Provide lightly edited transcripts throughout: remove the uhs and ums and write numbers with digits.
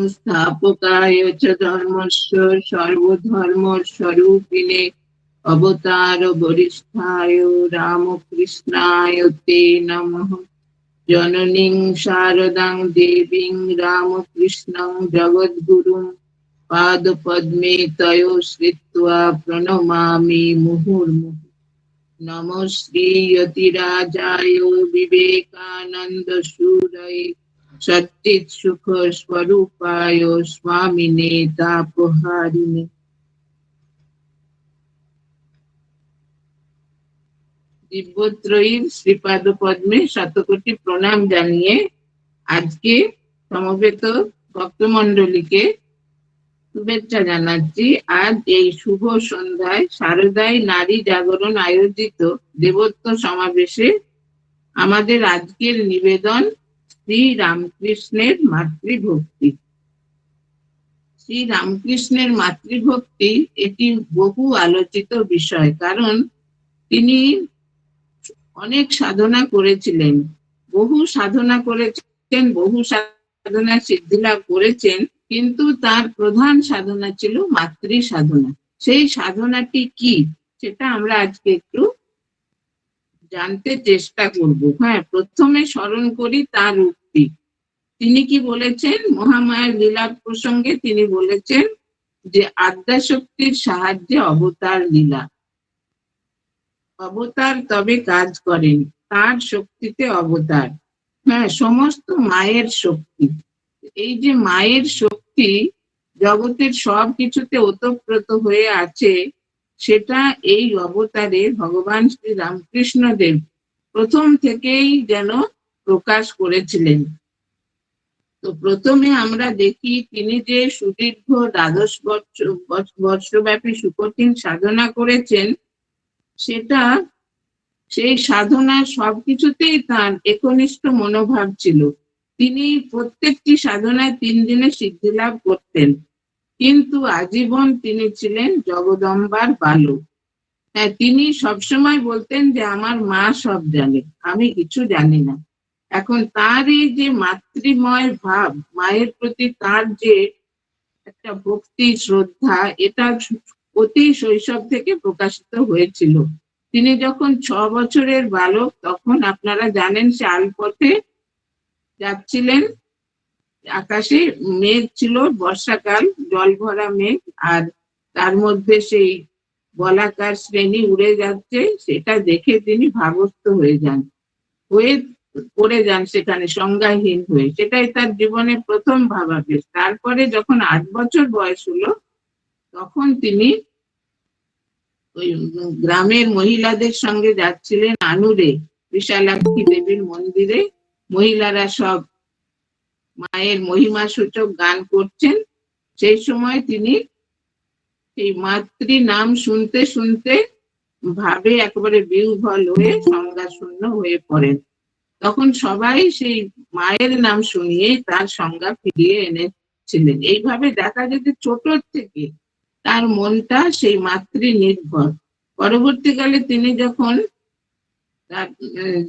संस्थापकाय च धर्मस्य सर्वधर्मस्वरूपिणे अवतार वरिष्ठाय रामकृष्णाय ते नमः। जननीं शारदां देवीं रामकृष्णं जगद्गुरुं पादपद्मे तयो श्रित्वा प्रणमामि मुहुर्मुहुः। नमो श्रीयतिराजाय विवेकानन्दसूरये सच्चित्सुखस्वरूपाय स्वामिने तापहारिणे। দিব্যত্রয়ীর শ্রীপাদ পদ্মে শতকোটি প্রণাম জানিয়ে আজকে সমবেত ভক্তমণ্ডলীকে শুভেচ্ছা জানাচ্ছি। আজ এই শুভ সন্ধ্যায় শারদায় নারী জাগরণ আয়োজিত দেবত্ব সমাবেশে আমাদের আজকের নিবেদন শ্রী রামকৃষ্ণের মাতৃভক্তি। শ্রী রামকৃষ্ণের মাতৃভক্তি এটি বহু আলোচিত বিষয়, কারণ তিনি অনেক সাধনা করেছিলেন, বহু সাধনা সিদ্ধি লাভ করেছেন, কিন্তু তার প্রধান সাধনা ছিল মাতৃ সাধনা। সেই সাধনাটি কি সেটা আমরা আজকে একটু জানতে চেষ্টা করব। প্রথমে স্মরণ করি তার উক্তি। তিনি কি বলেছেন? মহামায়ার লীলা প্রসঙ্গে তিনি বলেছেন যে আদ্যাশক্তির সাহায্যে অবতার লীলা। অবতার তবে কাজ করেন, তার শক্তিতে অবতার। সমস্ত মায়ের শক্তি। এই যে মায়ের শক্তি জগতের সব কিছুতে ওতপ্রোত হয়ে আছে, সেটা এই অবতারে ভগবান শ্রী রামকৃষ্ণদেব প্রথম থেকেই যেন প্রকাশ করেছিলেন। তো প্রথমে আমরা দেখি তিনি যে সুদীর্ঘ দ্বাদশ বর্ষব্যাপী সুকঠিন সাধনা করেছেন, সেটা সেই সাধনার সবকিছুতেই তার একনিষ্ঠ মনোভাব ছিল। তিনি প্রত্যেকটি সাধনায় 3 দিনে সিদ্ধি লাভ করতেন, কিন্তু আজীবন তিনি ছিলেন জগদম্বার বালক। তিনি সবসময় বলতেন যে আমার মা সব জানে, আমি কিছু জানি না। এখন তার এই যে মাতৃময় ভাব, মায়ের প্রতি তার যে একটা ভক্তি শ্রদ্ধা, এটা অতি শৈশব থেকে প্রকাশিত হয়েছিল। তিনি যখন 6 বছরের বালক, তখন আপনারা জানেন সে আলপথে যাচ্ছিলেন, আকাশে মেঘ ছিল, বর্ষাকাল, জল ভরা মেঘ, আর তার মধ্যে সেই বলাকার শ্রেণী উড়ে যাচ্ছে। সেটা দেখে তিনি ভাবস্থ হয়ে যান, পড়ে যান সেখানে সংজ্ঞাহীন হয়ে। সেটাই তার জীবনে প্রথম ভাবাবেশ। তারপরে যখন 8 বছর বয়স হলো, তখন তিনি ওই গ্রামের মহিলাদের সঙ্গে যাচ্ছিলেন আনুরে, বিশালাক্ষী দেবীর মন্দিরে। মহিলারা সব মায়ের মহিমা সূচক গান করছেন। সেই সময় তিনি এই মাতৃ নাম শুনতে শুনতে ভাবে একেবারে বিহ্বল হয়ে সংজ্ঞা শূন্য হয়ে পড়েন। তখন সবাই সেই মায়ের নাম শুনিয়ে তার সংজ্ঞা ফিরিয়ে এনেছিলেন। এইভাবে দেখা যেতে ছোট থেকে তার মনটা সেই মাতৃ নির্ভর। পরবর্তীকালে তিনি যখন তার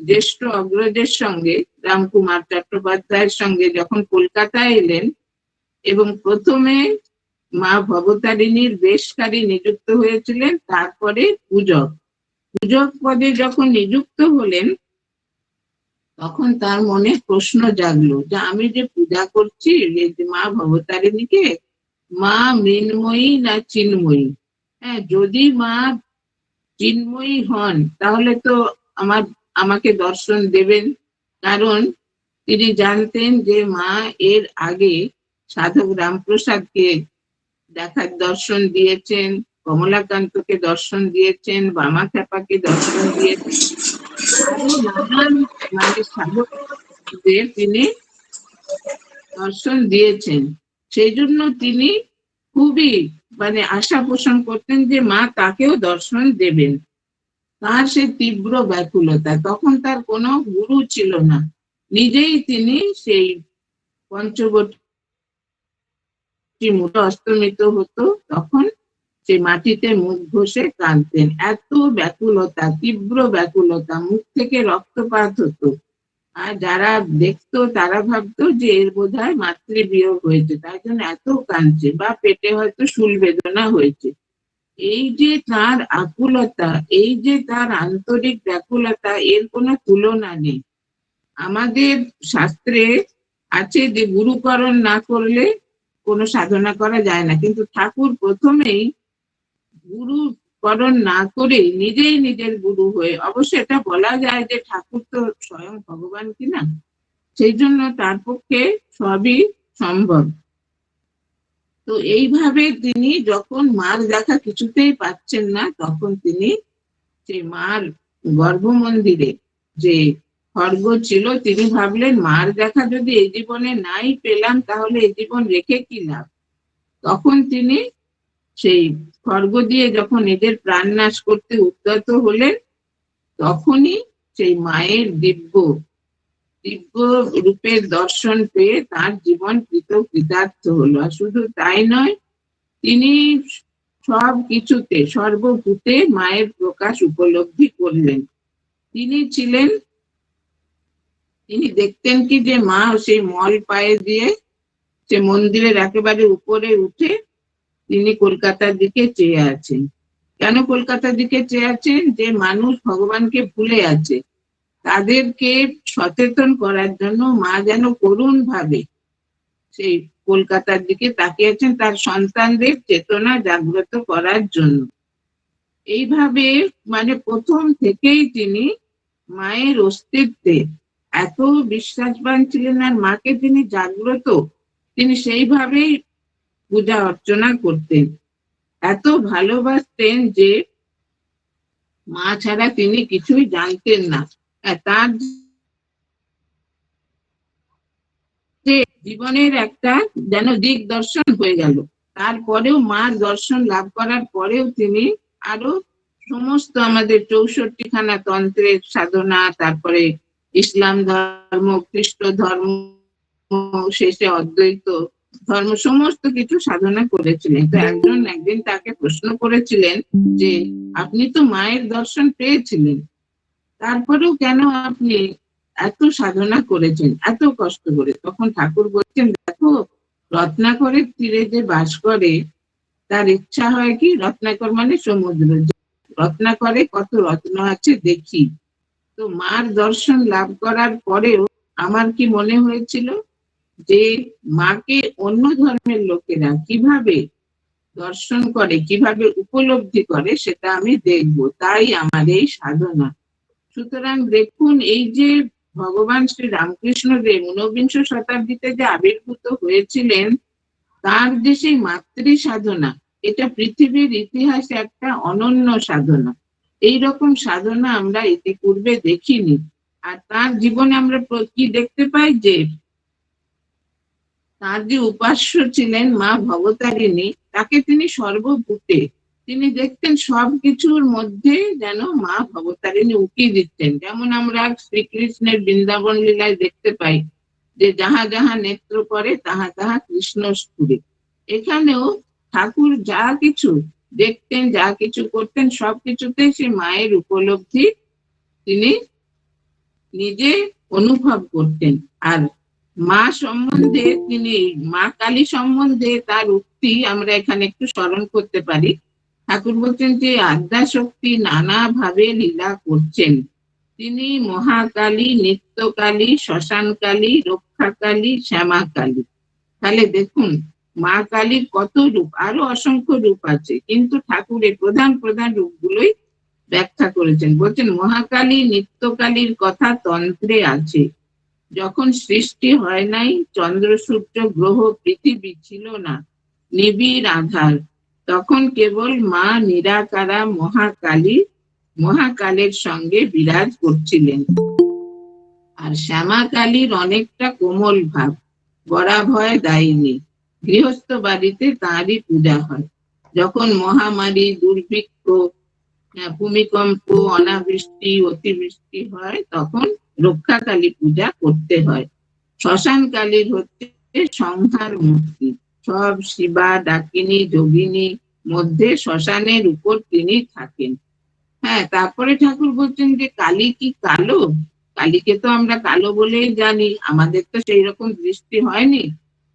জ্যেষ্ঠ অগ্রজের সঙ্গে, রামকুমার চট্টোপাধ্যায়ের সঙ্গে যখন কলকাতায় এলেন এবং প্রথমে মা ভবতারিণীর বেশকারী নিযুক্ত হয়েছিলেন, তারপরে পূজক পদে যখন নিযুক্ত হলেন, তখন তার মনে প্রশ্ন জাগলো যে আমি যে পূজা করছি মা ভবতারিণীকে, মা মৃন্ময়ী না চিন্ময়ী? যদি মা চিন্ময়ী হন তাহলে তো আমাকে দর্শন দেবেন, কারণ তিনি জানতেন যে মা এর আগে সাধক রামপ্রসাদকে দেখার দর্শন দিয়েছেন, কমলাকান্তকে দর্শন দিয়েছেন, বামাখ্যাপাকে দর্শন দিয়েছেন, সাধকদের তিনি দর্শন দিয়েছেন। সেই জন্য তিনি খুবই আশা পোষণ করতেন যে মা তাকেও দর্শন দেবেন। তার সে তীব্র ব্যাকুলতা। তখন তার কোনো গুরু ছিল না, নিজেই তিনি সেই পঞ্চবটী অস্তমিত হতো, তখন সে মাটিতে মুখ ঘষে কাঁদতেন। এত ব্যাকুলতা, তীব্র ব্যাকুলতা, মুখ থেকে রক্তপাত হতো। আর যারা দেখতো তারা ভাবতো যে এর বোধহয় মাতৃবিয়োগ হয়েছে, তাই জন্য এত কাঁদছে, বা পেটে হয়তো শূল বেদনা হয়েছে। এই যে তার আকুলতা, এই যে তার আন্তরিক ব্যাকুলতা, এর কোনো তুলনা নেই। আমাদের শাস্ত্রে আছে যে গুরুকরণ না করলে কোনো সাধনা করা যায় না, কিন্তু ঠাকুর প্রথমেই গুরুকরণ না করে নিজেই নিজের গুরু হয়ে, অবশ্য এটা বলা যায় যে ঠাকুর তো স্বয়ং ভগবান কিনা, সেই জন্য তার পক্ষে সবই সম্ভব। তো এইভাবে তিনি যখন মার দেখা কিছুতেই পাচ্ছেন না, তখন তিনি সেই মার গর্ভমন্দিরে যে খর্গ ছিল, তিনি ভাবলেন মার দেখা যদি এই জীবনে নাই পেলাম, তাহলে এই জীবন রেখে কি লাভ। তখন তিনি সেই খর্গ দিয়ে যখন নিজের প্রাণ নাশ করতে উদ্যত হলেন, তখনই সেই মায়ের দিব্য দিব্য রূপের দর্শন পেয়ে তার জীবন কৃতার্থ হলো। আর শুধু তাই নয়, তিনি সব কিছুতে সর্বভূতে মায়ের প্রকাশ উপলব্ধি করলেন। তিনি দেখতেন কি যে মা সেই মল পায়ে দিয়ে সে মন্দিরের একেবারে উপরে উঠে তিনি কলকাতার দিকে চেয়ে আছেন। কেন কলকাতার দিকে চেয়ে আছেন? যে মানুষ ভগবানকে ভুলে আছে, তাদেরকে সচেতন করার জন্য মা যেন করুণ ভাবে সেই কলকাতার দিকে তাকিয়েছেন, তার সন্তানদের চেতনা জাগ্রত করার জন্য। এইভাবে মানে প্রথম থেকেই তিনি মায়ের অস্তিত্বে এত বিশ্বাসবান ছিলেন, আর মাকে তিনি জাগ্রত, তিনি সেইভাবেই পূজা অর্চনা করতেন, এত ভালোবাসতেন যে মা ছাড়া তিনি কিছুই জানতেন না। তার যে জীবনের একটা যেন দিক দর্শন হয়ে গেল। তারপরেও মার দর্শন লাভ করার পরেও তিনি আরো সমস্ত আমাদের 64 খানা তন্ত্রের সাধনা, তারপরে ইসলাম ধর্ম, খ্রিস্ট ধর্ম, শেষে অদ্বৈত ধর্ম, সমস্ত কিছু সাধনা করেছিলেন। তো একদিন তাকে প্রশ্ন করেছিলেন যে আপনি তো মায়ের দর্শন পেয়েছিলেন, তারপরেও কেন আপনি এত সাধনা করেছেন এত কষ্ট করে? তখন ঠাকুর বলছেন, দেখো, রত্নাকরের তীরে যে বাস করে তার ইচ্ছা হয় কি, রত্নাকর মানে সমুদ্র, রত্নাকরে কত রত্ন আছে দেখি। তো মার দর্শন লাভ করার পরেও আমার কি মনে হয়েছিল যে মাকে অন্য ধর্মের লোকেরা কিভাবে দর্শন করে, কিভাবে উপলব্ধি করে, সেটা আমি দেখব, তাই আমার এই সাধনা। সুতরাং দেখুন, এই যে ভগবান শ্রী রামকৃষ্ণ দেব ঊনবিংশ শতাব্দীতে যে আবির্ভূত হয়েছিলেন, তার যে সেই মাতৃ সাধনা, এটা পৃথিবীর ইতিহাসে একটা অনন্য সাধনা। এইরকম সাধনা আমরা ইতিপূর্বে দেখিনি। আর তার জীবনে আমরা কি দেখতে পাই, যে তার যে উপাস্য ছিলেন মা ভবতারিণী, তাকে তিনি সর্বভূতে, তিনি দেখতেন সবকিছুর মধ্যে যেন মা ভবতারিণী উকি দিচ্ছেন। যেমন আমরা শ্রীকৃষ্ণের বৃন্দাবন লীলায় দেখতে পাই যে যাহা যাহা নেত্র করে তাহা তাহা কৃষ্ণ স্ফুরে। এখানেও ঠাকুর যা কিছু দেখতেন, যা কিছু করতেন, সবকিছুতে সে মায়ের উপলব্ধি তিনি নিজে অনুভব করতেন। আর মা সম্বন্ধে তিনি, মা কালী সম্বন্ধে তার উক্তি আমরা এখানে একটু স্মরণ করতে পারি। ঠাকুর বলছেন যে আদ্যা শক্তি নানা ভাবে লীলা করছেন, তিনি মহাকালী, নিত্যকালী, শ্মশানকালী, রক্ষাকালী, শ্যামাকালী। তাহলে দেখুন, মা কালীর কত রূপ, আরো অসংখ্য রূপ আছে, কিন্তু ঠাকুরের প্রধান প্রধান রূপগুলোই ব্যাখ্যা করেছেন। বলছেন মহাকালী, নিত্যকালীর কথা তন্ত্রে আছে। যখন সৃষ্টি হয় নাই, চন্দ্র, সূর্য, গ্রহ, পৃথিবী ছিল না, নিবিড় আধার, তখন কেবল মা নিরাকারা মহাকালী মহাকালের সঙ্গে বিরাজ করছিলেন। আর শ্যামা কালীর অনেকটা কোমল ভাব, বরাভয় দায়িনী, গৃহস্থ বাড়িতে তাঁরই পূজা হয়। যখন মহামারী, দুর্ভিক্ষ, ভূমিকম্প, অনাবৃষ্টি, অতিবৃষ্টি হয়, তখন রক্ষাকালী পূজা করতে হয়। শ্মশান কালীর হচ্ছে সংহার মূর্তি, সব শিবা, ডাকিনী, যোগিনী মধ্যে শ্মশানের উপর তিনি থাকেন। হ্যাঁ, তারপরে ঠাকুর বলছেন যে কালী কি কালো? কালীকে তো আমরা কালো বলেই জানি, আমাদের তো সেই রকম দৃষ্টি হয়নি,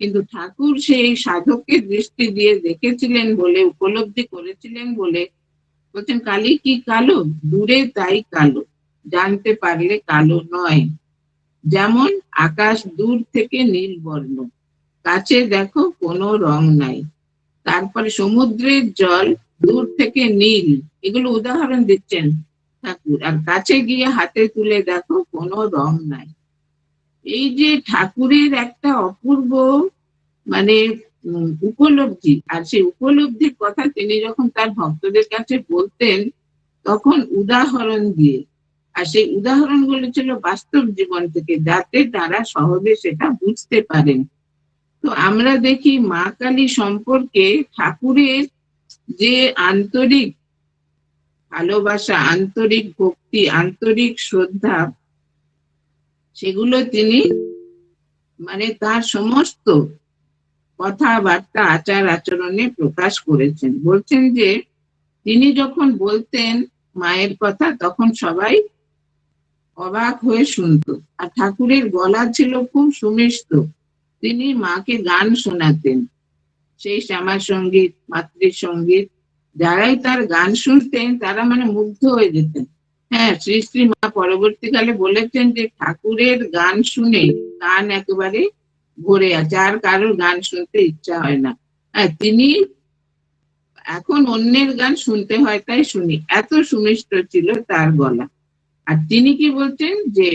কিন্তু ঠাকুর সেই সাধকের দৃষ্টি দিয়ে দেখেছিলেন বলে, উপলব্ধি করেছিলেন বলে বলছেন কালী কি কালো? দূরে তাই কালো, জানতে পারলে কালো নয়। যেমন আকাশ দূর থেকে নীল বর্ণ, কাছে দেখো কোনো রং নাই। তারপরে সমুদ্রের জল দূর থেকে নীল, এগুলো উদাহরণ দিচ্ছেন ঠাকুর। আর কাছে গিয়ে হাতে তুলে দেখো কোনো রং নাই। এই যে ঠাকুরের একটা অপূর্ব মানে উপলব্ধি, আর সেই উপলব্ধির কথা তিনি যখন তার ভক্তদের কাছে বলতেন তখন উদাহরণ দিয়ে, আর সেই উদাহরণগুলো ছিল বাস্তব জীবন থেকে, যাতে তারা সহজে সেটা বুঝতে পারেন। তো আমরা দেখি মা কালী সম্পর্কে ঠাকুরের যে আন্তরিক ভালোবাসা, আন্তরিক ভক্তি, আন্তরিক শ্রদ্ধা, সেগুলো তিনি মানে তার সমস্ত কথাবার্তা, আচার আচরণে প্রকাশ করেছেন। বলছেন যে তিনি যখন বলতেন মায়ের কথা তখন সবাই অবাক হয়ে শুনতো। আর ঠাকুরের গলা ছিল খুব সুমিষ্ট, তিনি মাকে গান শোনাতেন, সেই শ্যামা সঙ্গীত, মাতৃসঙ্গীত। যারাই তার গান শুনতেন তারা মানে মুগ্ধ হয়ে যেতেন। হ্যাঁ, শ্রী শ্রী মা পরবর্তীকালে বলেছেন যে ঠাকুরের গান শুনে গান একেবারে ভরে আছে, আর কারোর গান শুনতে ইচ্ছা হয় না। হ্যাঁ, তিনি এখন অন্যের গান শুনতে হয় তাই শুনি, এত সুমিষ্ট ছিল তার গলা। আর তিনি কি বলছেন যে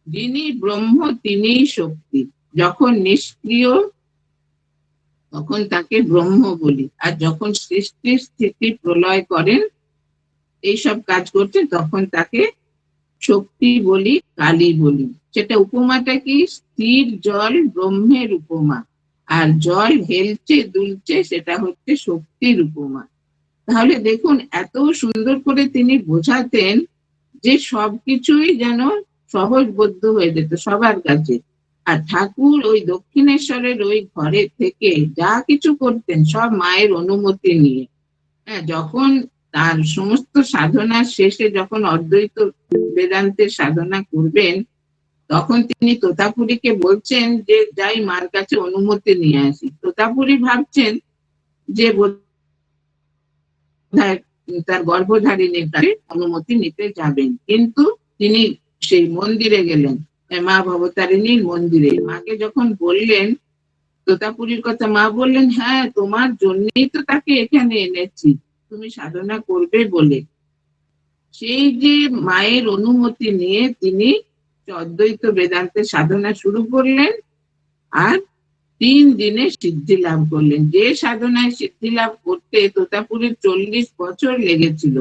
যিনি ব্রহ্ম তিনিই শক্তি, যখন নিষ্ক্রিয় তখন তাকে ব্রহ্ম বলি, আর যখন সৃষ্টি স্থিতি প্রলয় করেন এইসব কাজ করছেন তখন তাকে শক্তি বলি, কালী বলি। সেটা উপমাটা কি? স্থির জল ব্রহ্মের উপমা, আর জল হেলছে দুলছে সেটা হচ্ছে শক্তির উপমা। তাহলে দেখুন এত সুন্দর করে তিনি বোঝাতেন যে সবকিছুই যেন সহজবোধ্য হয়ে যেত সবার কাছে। আর ঠাকুর ওই দক্ষিণেশ্বরের ওই ঘরে থেকে যা কিছু করতেন সব মায়ের অনুমতি নিয়ে। হ্যাঁ, যখন তার সমস্ত সাধনার শেষে যখন অদ্বৈত বেদান্তের সাধনা করবেন তখন তিনি তোতাপুরীকে বলছেন যে যাই মার কাছে অনুমতি নিয়ে আসি। তোতাপুরী ভাবছেন যে তার গর্ভধারিণীর কাছে অনুমতি নিতে যাবেন, কিন্তু তিনি সেই মন্দিরে গেলেন, মা ভবতারিণীর মন্দিরে। মাকে যখন বললেন তোতাপুরীর কথা, মা বললেন হ্যাঁ তোমার জন্যই তো তাকে এখানে এনেছি, তুমি সাধনা করবে বলে। সেই যে মায়ের অনুমতি নিয়ে তিনি অদ্বৈত বেদান্তের সাধনা শুরু করলেন, আর 3 দিনে সিদ্ধি লাভ করলেন। যে সাধনায় সিদ্ধি লাভ করতে তোতাপুরীর 40 বছর লেগেছিল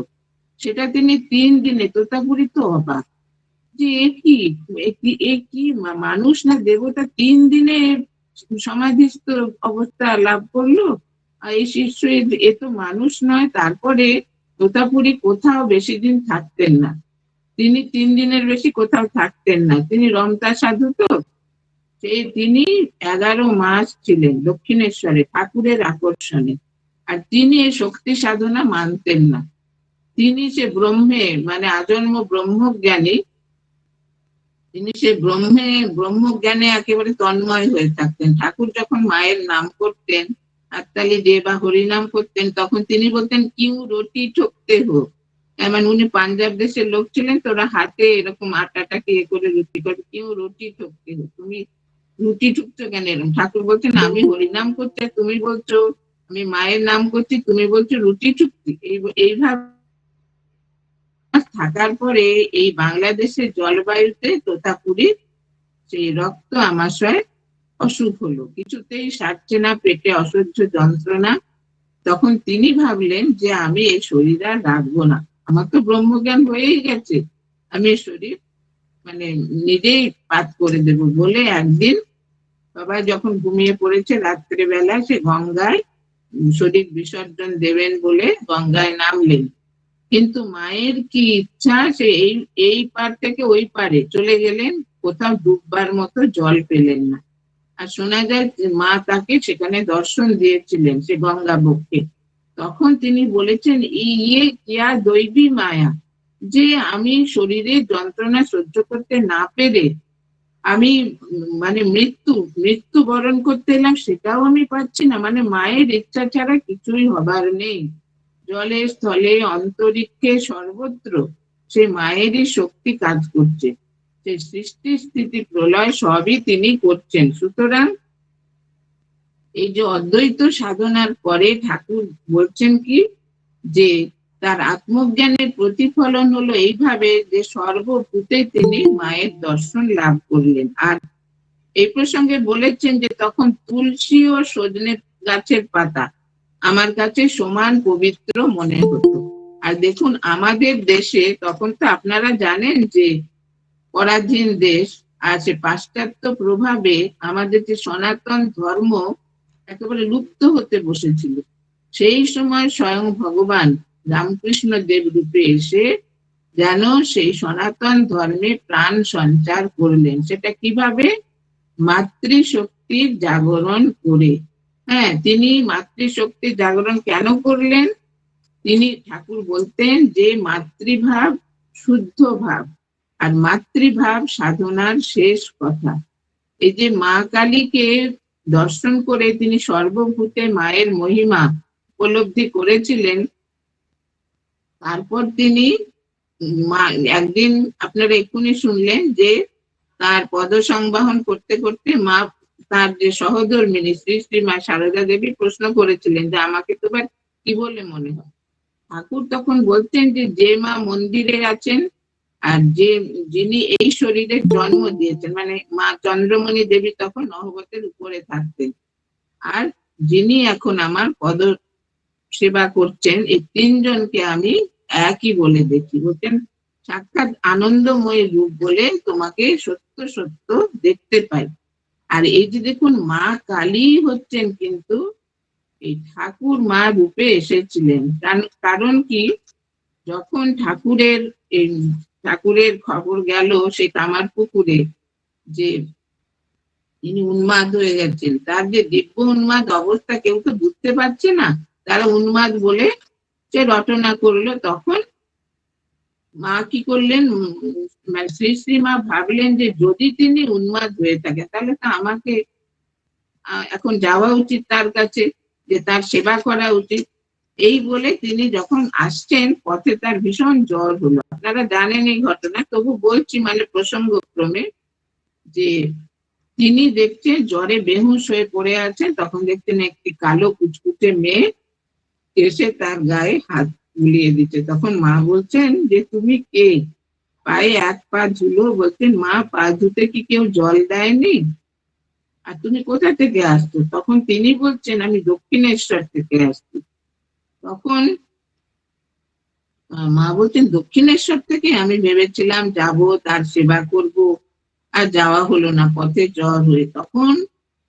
সেটা তিনি 3 দিনে। তোতাপুরী তো অবাক যে এ কি মানুষ না দেবতা 3 দিনে সমাধিস্থ অবস্থা লাভ করলো, আর এই শিষ্য এ তো মানুষ নয়। তারপরে তোতাপুরী কোথাও বেশি দিন থাকতেন না, তিনি 3 দিনের বেশি কোথাও থাকতেন না, তিনি রমতা সাধু। তো সেই তিনি 11 মাস ছিলেন দক্ষিণেশ্বরে ঠাকুরের আকর্ষণে, আর তিনি এই শক্তি সাধনা মানতেন না। তিনি সে ব্রহ্মের মানে আজন্ম ব্রহ্মজ্ঞানী, তিনি সে ব্রহ্মজ্ঞানে একেবারে তন্ময় হয়ে থাকতেন। ঠাকুর যখন মায়ের নাম করতেন, হাততালি দিয়ে বা হরিনাম করতেন, তখন তিনি বলতেন কিউ রুটি ঠকতে হোক। মানে উনি পাঞ্জাব দেশের লোক ছিলেন, তো ওরা হাতে এরকম আটাটাকে করে রুটি করে, কিউ রুটি ঠকতে হোক, তুমি রুটি ঠুকছো কেন? এরকম ঠাকুর বলছেন আমি হরিনাম করছি তুমি বলছো, আমি মায়ের নাম করছি তুমি বলছো রুটি ঠুকছি। এইভাবে থাকার পরে এই বাংলাদেশের জলবায়ুতে তোতাপুরীর সেই রক্ত আমাশয় অসুখ হলো, কিছুতেই সারছে না, পেটে অসহ্য যন্ত্রণা। তখন তিনি ভাবলেন যে আমি এই শরীর আর রাখবো না, আমার তো ব্রহ্মজ্ঞান হয়েই গেছে, আমি এই শরীর মানে নিজেই পাত করে দেব বলে একদিন সবাই যখন ঘুমিয়ে পড়েছে রাত্রে বেলা সে গঙ্গায় শরীর বিসর্জন দেবেন বলে গঙ্গায় নামলেন। কিন্তু মায়ের কি ইচ্ছা, সে এই পার থেকে ওই পারে চলে গেলেন, কোথাও ডুববার মতো জল পেলেন না। আর শোনা যায় মা তাকে সেখানে দর্শন দিয়েছিলেন সে গঙ্গা বক্ষে। তখন তিনি বলেছেন ইয়ে কিয়া দৈবী মায়া, যে আমি শরীরে যন্ত্রণা সহ্য করতে না পেরে আমি মানে মৃত্যু বরণ করতে এলাম, সেটাও আমি পাচ্ছি না। মানে মায়ের ইচ্ছা ছাড়া কিছুই হবার নেই। জলে স্থলে অন্তরিক্ষে সর্বত্র সে মায়েরই শক্তি কাজ করছে। সে সৃষ্টি স্থিতি প্রলয় সবই তিনি করছেন। সুতরাং এই যে অদ্বৈত সাধনার পরে ঠাকুর বলছেন কি, যে তার আত্মজ্ঞানের প্রতিফলন হলো এইভাবে যে সর্বভূতে তিনি মায়ের দর্শন লাভ করলেন। আর এই প্রসঙ্গে বলেছেন যে তখন তুলসী ও সজনে গাছের পাতা আমার কাছে সমান পবিত্র মনে হতো। আর দেখুন আমাদের দেশে তখন তো আপনারা জানেন যে পরাধীন দেশ, আর সে পাশ্চাত্য প্রভাবে আমাদের যে সনাতন ধর্ম একেবারে লুপ্ত হতে বসেছিল। সেই সময় স্বয়ং ভগবান রামকৃষ্ণ দেব রূপে এসে যেন সেই সনাতন ধর্মে প্রাণ সঞ্চার করলেন। সেটা কিভাবে? মাতৃশক্তির জাগরণ করে। হ্যাঁ, তিনি মাতৃশক্তির জাগরণ কেন করলেন? তিনি ঠাকুর বলতেন যে মাতৃভাব শুদ্ধ ভাব, আর মাতৃভাব সাধনার শেষ কথা। এই যে মা কালীকে দর্শন করে তিনি সর্বভূতে মায়ের মহিমা উপলব্ধি করেছিলেন। তারপর তিনি একদিন আপনারা এক্ষুনি শুনলেন যে তার পদ সংবাহন করতে করতে মা, তার যে সহধর্মিনী শ্রী শ্রী মা সারদা দেবী প্রশ্ন করেছিলেন যে আমাকে তোমার কি বলে মনে হয়? ঠাকুর তখন বলছেন যে যে মা মন্দিরে আছেন আর যিনি এই শরীরের জন্ম দিয়েছেন, মানে মা চন্দ্রমণি দেবী তখন নহবতের উপরে থাকতেন, আর যিনি এখন আমার পদ সেবা করছেন, এই তিনজনকে আমি একই বলে দেখি। বলছেন সাক্ষাৎ আনন্দময় রূপ বলে তোমাকে সত্য সত্য দেখতে পাই। আর এই যে দেখুন মা কালী হচ্ছেন কিন্তু এই ঠাকুর মা রূপে এসেছিলেন। কারণ কি, যখন ঠাকুরের খবর গেল সেই কামার পুকুরে যে তিনি উন্মাদ হয়ে গেছেন, তার যে দিব্য উন্মাদ অবস্থা কেউ তো বুঝতে পারছে না, তারা উন্মাদ বলে সে রটনা করলো। তখন মা কি করলেন, শ্রী শ্রী মা ভাবলেন যে যদি তিনি উন্মাদ হয়ে থাকেন তাহলে তো আমাকে এখন যাওয়া উচিত তার কাছে, যে তার সেবা করা উচিত। এই বলে তিনি যখন আসছেন পথে তার ভীষণ জ্বর হলো। আপনারা জানেন এই ঘটনা, তবু বলছি মানে প্রসঙ্গক্রমে, যে তিনি দেখছেন জ্বরে বেহুশ হয়ে পড়ে আছেন। তখন দেখছেন একটি কালো কুচকুচে মেয়ে এসে তার গায়ে হাত বুলিয়ে দিচ্ছে। তখন মা বলছেন যে তুমি কে? পায়ে এক পা ঝুলো। বলছেন মা পা ধুতে কি কেউ জল দেয়নি? আর তুমি কোথা থেকে আসছো? তখন তিনি বলছেন আমি দক্ষিণেশ্বর থেকে আসছি। তখন মা বলছেন দক্ষিণেশ্বর থেকে? আমি ভেবেছিলাম যাব তার সেবা করব, আর যাওয়া হলো না, পথে জ্বর হয়ে। তখন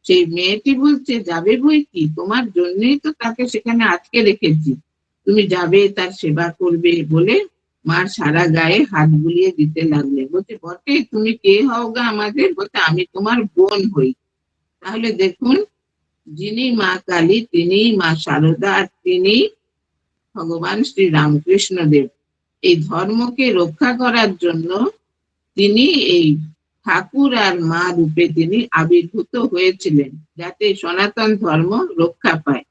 সেই মেয়েটি বলছে যাবে বই কি, তোমার জন্যই তো তাকে সেখানে আটকে রেখেছি, তুমি যাবে তার সেবা করবে বলে মার সারা গায়ে হাত বুলিয়ে দিতে লাগলে। বলছে বটে, তুমি কে হও গা আমাদের? বলছে আমি তোমার বোন হই। তাহলে দেখুন, যিনি মা কালী তিনি মা সারদা, আর তিনি ভগবান শ্রী রামকৃষ্ণ দেব। এই ধর্মকে রক্ষা করার জন্য তিনি এই ঠাকুর আর মা রূপে তিনি আবির্ভূত হয়েছিলেন, যাতে সনাতন ধর্ম রক্ষা পায়।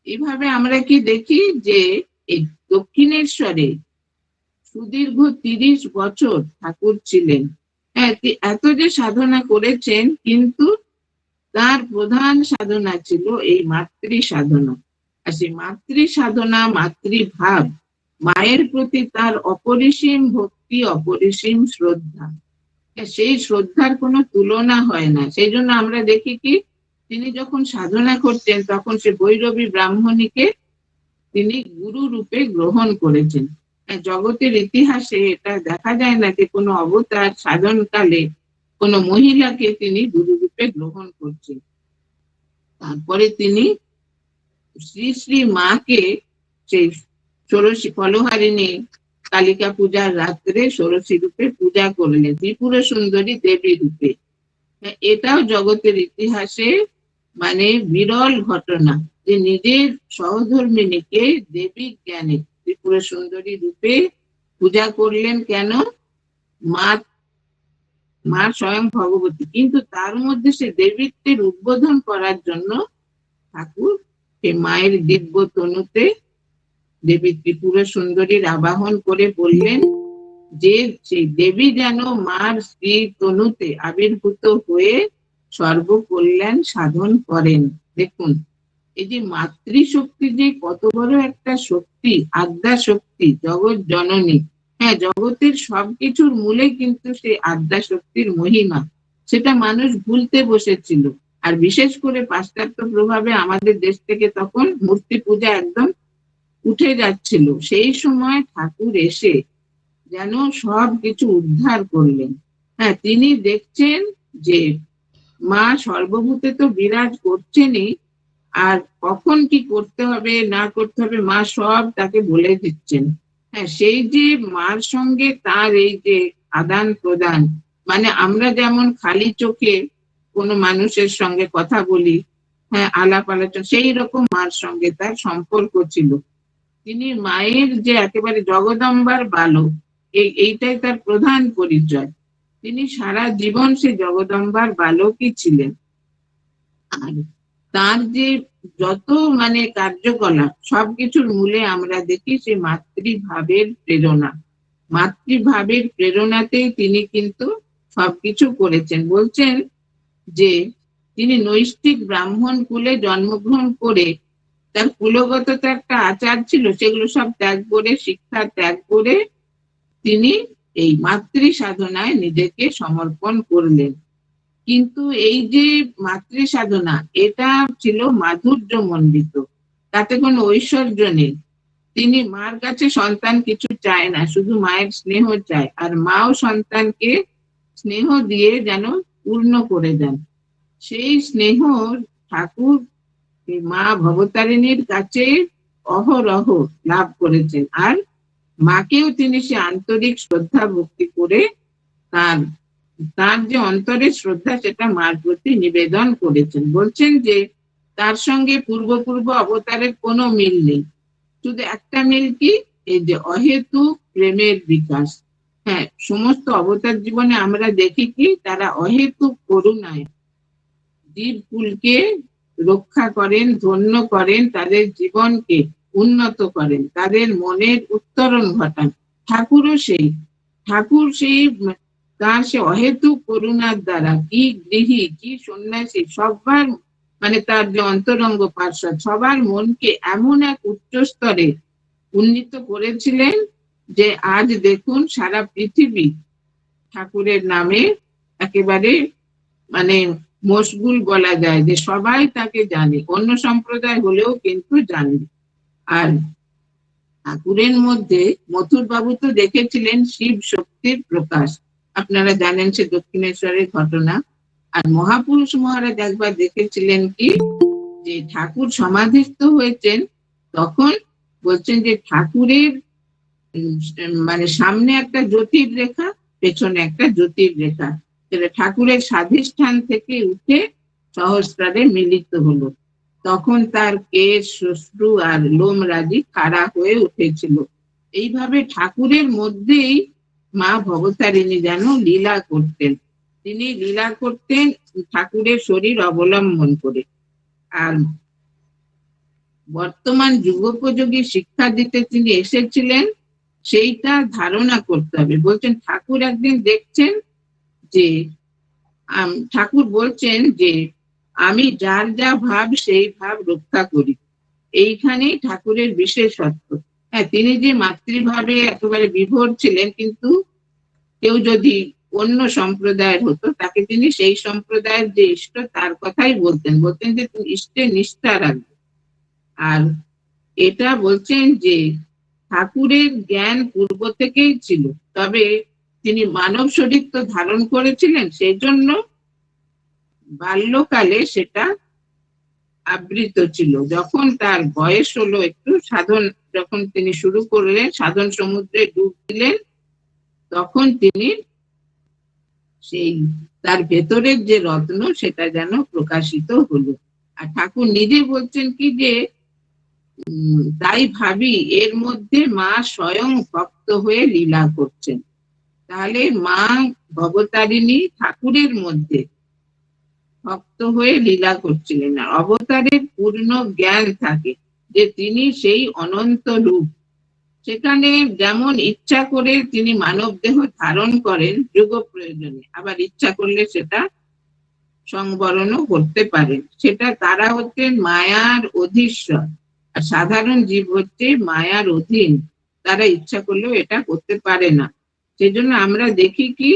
এভাবে আমরা কি দেখি যে এই দক্ষিণেশ্বরে সুদীর্ঘ 30 বছর ঠাকুর ছিলেন। এত যে সাধনা করেছেন, কিন্তু তার প্রধান সাধনা ছিল এই মাতৃ সাধনা। আর সেই মাতৃ সাধনা, মাতৃভাব, মায়ের প্রতি তার অপরিসীম ভক্তি, অপরিসীম শ্রদ্ধা, সেই শ্রদ্ধার কোনো তুলনা হয় না। সেই জন্য আমরা দেখি কি, তিনি যখন সাধনা করতেন তখন সে ভৈরবী ব্রাহ্মণীকে তিনি গুরু রূপে গ্রহণ করেছেন। জগতের ইতিহাসে এটা দেখা যায় না যে কোনো অবতার সাধনকালে কোনো মহিলাকে তিনি গুরু রূপে গ্রহণ করছেন। তারপরে তিনি শ্রী শ্রী মাকে সেই ষোড়শী ফলহারিণী কালিকা পূজার রাত্রে ষোড়শী রূপে পূজা করলেন, ত্রিপুর সুন্দরী দেবী রূপে। এটাও জগতের ইতিহাসে মানে বিরল ঘটনা, যে নিজের সহধর্মিনীকে দেবী জ্ঞানে ত্রিপুর সুন্দরী রূপে পূজা করলেন কেন? মা মা স্বয়ং ভগবতী, কিন্তু তার মধ্যে সে দেবীত্বের উদ্বোধন করার জন্য ঠাকুর সে মায়ের দিব্য তনুতে দেবী ত্রিপুরা সুন্দরীর আবাহন করে বললেন যে সেই দেবী যেন মার শ্রী তনুতে আবির্ভূত হয়ে সর্বকল্যাণ সাধন করেন। দেখুন, এই যে মাতৃশক্তি যে কত বড় একটা শক্তি, আদ্যা শক্তি, জগৎ জননী। হ্যাঁ, জগতের সবকিছুর মূলে কিন্তু সেই আদ্যা শক্তির মহিমা, সেটা মানুষ ভুলতে বসেছিল। আর বিশেষ করে পাশ্চাত্য প্রভাবে আমাদের দেশ থেকে তখন মূর্তি পূজা একদম উঠে যাচ্ছিল। সেই সময় ঠাকুর এসে যেন সব কিছু উদ্ধার করলেন। হ্যাঁ, তিনি দেখছেন যে মা সর্বভূতে তো বিরাজ করছেনই, আর কখন কি করতে হবে না করতে হবে মা সব তাকে বলে দিচ্ছেন। হ্যাঁ, সেই যে মার সঙ্গে তার এই যে আদান প্রদান, মানে আমরা যেমন খালি চোখে কোনো মানুষের সঙ্গে কথা বলি, হ্যাঁ, আলাপ আলোচনা, সেই রকম মার সঙ্গে তার সম্পর্ক ছিল। তিনি মায়ের যে একেবারে জগদম্বার বালক, এইটাই তার প্রধান পরিচয়। তিনি সারা জীবন সে জগদম্বার বালকই ছিলেন। আর তার যে যত মানে কার্যকলাপ, সবকিছুর মূলে আমরা দেখি সে মাতৃভাবের প্রেরণা। মাতৃভাবের প্রেরণাতেই তিনি কিন্তু সবকিছু করেছেন। বলছেন যে তিনি নৈষ্ঠিক ব্রাহ্মণ কুলে জন্মগ্রহণ করে তার কুলগত তো একটা আচার ছিল, সেগুলো সব ত্যাগ করে, শিক্ষা ত্যাগ করে তিনি এই মাতৃ সাধনায় নিজেকে সমর্পণ করলেন। কিন্তু এই যে মাতৃ সাধনা, এটা ছিল মাধুর্য মণ্ডিত, তাতে কোনো ঐশ্বর্য নেই। তিনি মার কাছে সন্তান কিছু চায় না, শুধু মায়ের স্নেহ চায়, আর মাও সন্তানকে স্নেহ দিয়ে যেন পূর্ণ করে দেন। সেই স্নেহ ঠাকুর মা ভবতারিণীর কাছে অহরহ লাভ করেছেন। আর মাকেও তিনি সে আন্তরিক শ্রদ্ধা ভক্তি করে তার তার যে অন্তরের শ্রদ্ধা সেটা মার প্রতি নিবেদন করেছেন। বলছেন যে তার সঙ্গে পূর্ব অবতারের কোনো মিল নেই, শুধু একটা মিল কি, এই যে অহেতুক প্রেমের বিকাশ। হ্যাঁ, সমস্ত অবতার জীবনে আমরা দেখি কি তারা অহেতুক করুণায় জীবকুলকে রক্ষা করেন, ধন্য করেন, তাদের জীবনকে উন্নত করেন, তাদের মনের উত্তরণ ঘটান। ঠাকুরও সেই, ঠাকুর সেই তার সে অহেতুক করুণার দ্বারা কি গৃহী কি সন্ন্যাসী সবার মানে তার যে অন্তরঙ্গ পার্শ্বদ সবার মনকে এমন এক উচ্চ স্তরে উন্নীত করেছিলেন যে আজ দেখুন সারা পৃথিবী ঠাকুরের নামে একেবারে মানে মশগুল বলা যায়, যে সবাই তাকে জানে, অন্য সম্প্রদায় হলেও কিন্তু জানে। আর ঠাকুরের মধ্যে মথুর বাবু তো দেখেছিলেন শিব শক্তির প্রকাশ, আপনারা জানেন সে দক্ষিণেশ্বরের ঘটনা। আর মহাপুরুষ মহারাজ একবার দেখেছিলেন কি, যে ঠাকুর সমাধিস্থ হয়েছেন, তখন বলছেন যে ঠাকুরের মানে সামনে একটা জ্যোতির রেখা, পেছনে একটা জ্যোতির রেখা, সেটা ঠাকুরের স্বাধিষ্ঠান থেকে উঠে সহস্রারে মিলিত হলো। তখন তার কেশ, শ্বশ্রু আর লোম রাজি খাড়া হয়ে উঠেছিল। এইভাবে ঠাকুরের মধ্যেই মা ভবতারিণী যেন লীলা করতেন। তিনি লীলা করতেন ঠাকুরের শরীর অবলম্বন করে। আর বর্তমান যুগোপযোগী শিক্ষা দিতে তিনি এসেছিলেন, সেইটা ধারণা করতে হবে। বলছেন ঠাকুর একদিন দেখছেন যে ঠাকুর বলছেন যে আমি যার যা ভাব সেই ভাব রক্ষা করি। এইখানেই ঠাকুরের বিশেষত্ব। হ্যাঁ, তিনি যে মাতৃভাবে একেবারে বিভোর ছিলেন, কিন্তু কেউ যদি অন্য সম্প্রদায়ের হতো তাকে তিনি সেই সম্প্রদায়ের যে ইষ্ট তার কথাই বলতেন, বলতেন যে তুমি ইষ্টে নিষ্ঠা রাখবে। আর এটা বলছেন যে ঠাকুরের জ্ঞান পূর্ব থেকেই ছিল, তবে তিনি মানব শরীর তো ধারণ করেছিলেন, সেই জন্য বাল্যকালে সেটা আবৃত ছিল। যখন তার বয়স হলো একটু, সাধন যখন তিনি শুরু করলেন, সাধন সমুদ্রে ডুব দিলেন, তখন তিনি সেই তার ভেতরের যে রত্ন সেটা যেন প্রকাশিত হলো। আর ঠাকুর নিজে বলছেন কি যে তাই ভাবি এর মধ্যে মা স্বয়ং ভক্ত হয়ে লীলা করছেন। তাহলে মা ভবতারিণী ঠাকুরের মধ্যে ভক্ত হয়ে লীলা করছিলেন। আর অবতারের পূর্ণ জ্ঞান থাকে যে তিনি সেই অনন্ত রূপ। সেখানে যেমন ইচ্ছা করে তিনি মানব দেহ ধারণ করেন যুগ প্রয়োজনে, আবার ইচ্ছা করলে সেটা সংবরণও করতে পারেন। সেটা তারা হচ্ছেন মায়ার অধীশ্বর, আর সাধারণ জীব হচ্ছে মায়ার অধীন। তারা ইচ্ছা করলেও এটা করতে পারে না। সেজন্য আমরা দেখি কি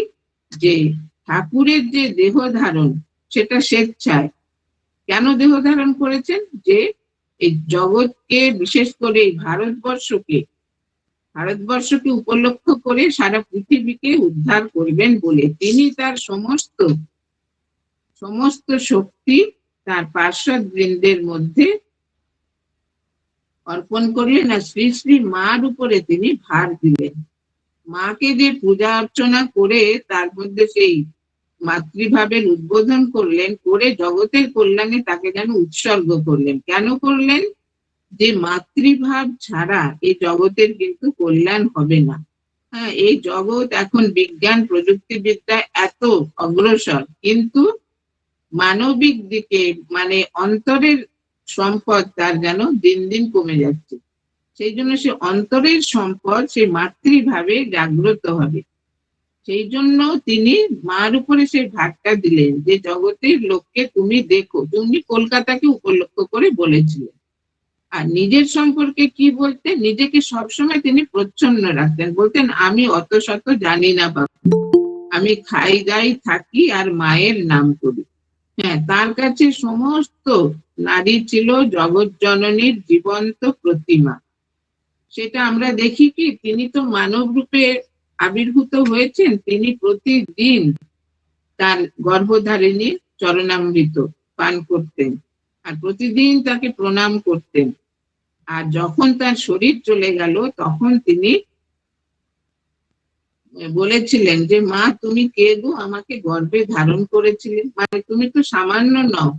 যে ঠাকুরের যে দেহ ধারণ সেটা স্বেচ্ছায়। কেন দেহ ধারণ করেছেন? যে এই জগৎকে, বিশেষ করে এই ভারতবর্ষকে উপলক্ষ করে সারা পৃথিবীকে উদ্ধার করবেন বলে তিনি তার সমস্ত শক্তি তার পার্শ্বদ বৃন্দের মধ্যে অর্পণ করলেন, আর শ্রী শ্রী মার উপরে তিনি ভার দিলেন। মাকে যে পূজা অর্চনা করে তার মধ্যে সেই মাতৃভাবের উদ্বোধন করলেন, করে জগতের কল্যাণে তাকে যেন উৎসর্গ করলেন। কেন করলেন? যে মাতৃভাব ছাড়া এই জগতের কিন্তু কল্যাণ হবে না। হ্যাঁ, এই জগৎ এখন বিজ্ঞান প্রযুক্তিবিদ্যা এত অগ্রসর, কিন্তু মানবিক দিকে মানে অন্তরের সম্পদ তার যেন দিন দিন কমে যাচ্ছে। সেই জন্য সে অন্তরের সম্পদ সে মাতৃভাবে জাগ্রত হবে। সেই জন্য তিনি মার উপরে সেই ভাগটা দিলেন যে জগতের লোককে তুমি দেখো। তুমি কলকাতাকে উপলক্ষ করে বলেছিলেন। আর নিজের সম্পর্কে কি বলতেন? নিজেকে সবসময় তিনি প্রচ্ছন্ন রাখতেন, বলতেন আমি অত শত জানি না বাবা, আমি খাই দাই থাকি আর মায়ের নাম করি। হ্যাঁ, তার কাছে সমস্ত নারী ছিল জগৎ জননীর জীবন্ত প্রতিমা। সেটা আমরা দেখি কি তিনি তো মানব রূপে আবির্ভূত হয়েছেন, তিনি প্রতিদিন তার গর্ভধারিণীর চরণামৃত পান করতেন, আর প্রতিদিন তাকে প্রণাম করতেন। আর যখন তার শরীর চলে গেল তখন তিনি বলেছিলেন যে মা তুমি কে গো, আমাকে গর্ভে ধারণ করেছিলেন, মানে তুমি তো সামান্য নও,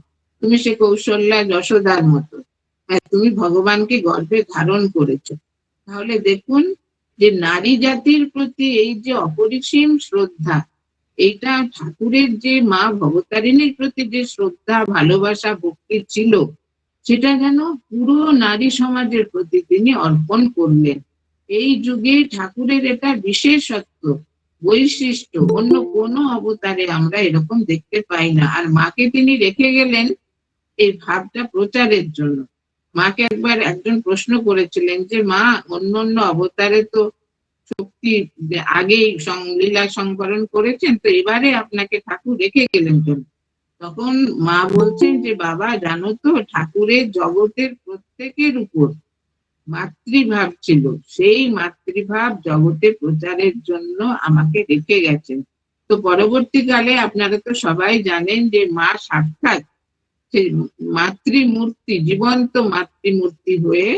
তুমি সে কৌশল্যা যশোদার মতো, তুমি ভগবানকে গর্ভে ধারণ করেছো। তাহলে দেখুন যে নারী জাতির প্রতি এই যে অপরিসীম শ্রদ্ধা, এইটা ঠাকুরের যে মা ভবতারিণীর প্রতি যে শ্রদ্ধা, ভালোবাসা, ভক্তি ছিল, সেটা যেন পুরো নারী সমাজের প্রতি তিনি অর্পণ করলেন। এই যুগে ঠাকুরের এটা বিশেষত্ব, বৈশিষ্ট্য, অন্য কোনো অবতারে আমরা এরকম দেখতে পাই না। আর মাকে তিনি রেখে গেলেন এই ভাবটা প্রচারের জন্য। মাকে একবার একজন প্রশ্ন করেছিলেন যে মা অন্য অন্য অবতারে তো শক্তি আগেই লীলা সংবরণ করেছেন, তো এবারে আপনাকে ঠাকুর রেখে গেলেন কেন? তখন মা বলছেন যে বাবা জানো তো, ঠাকুরের জগতের প্রত্যেকের উপর মাতৃভাব ছিল, সেই মাতৃভাব জগতে প্রচারের জন্য আমাকে রেখে গেছেন। তো পরবর্তীকালে আপনারা তো সবাই জানেন যে মা সাক্ষাৎ সেই মাতৃমূর্তি, জীবন্ত মাতৃমূর্তি হয়ে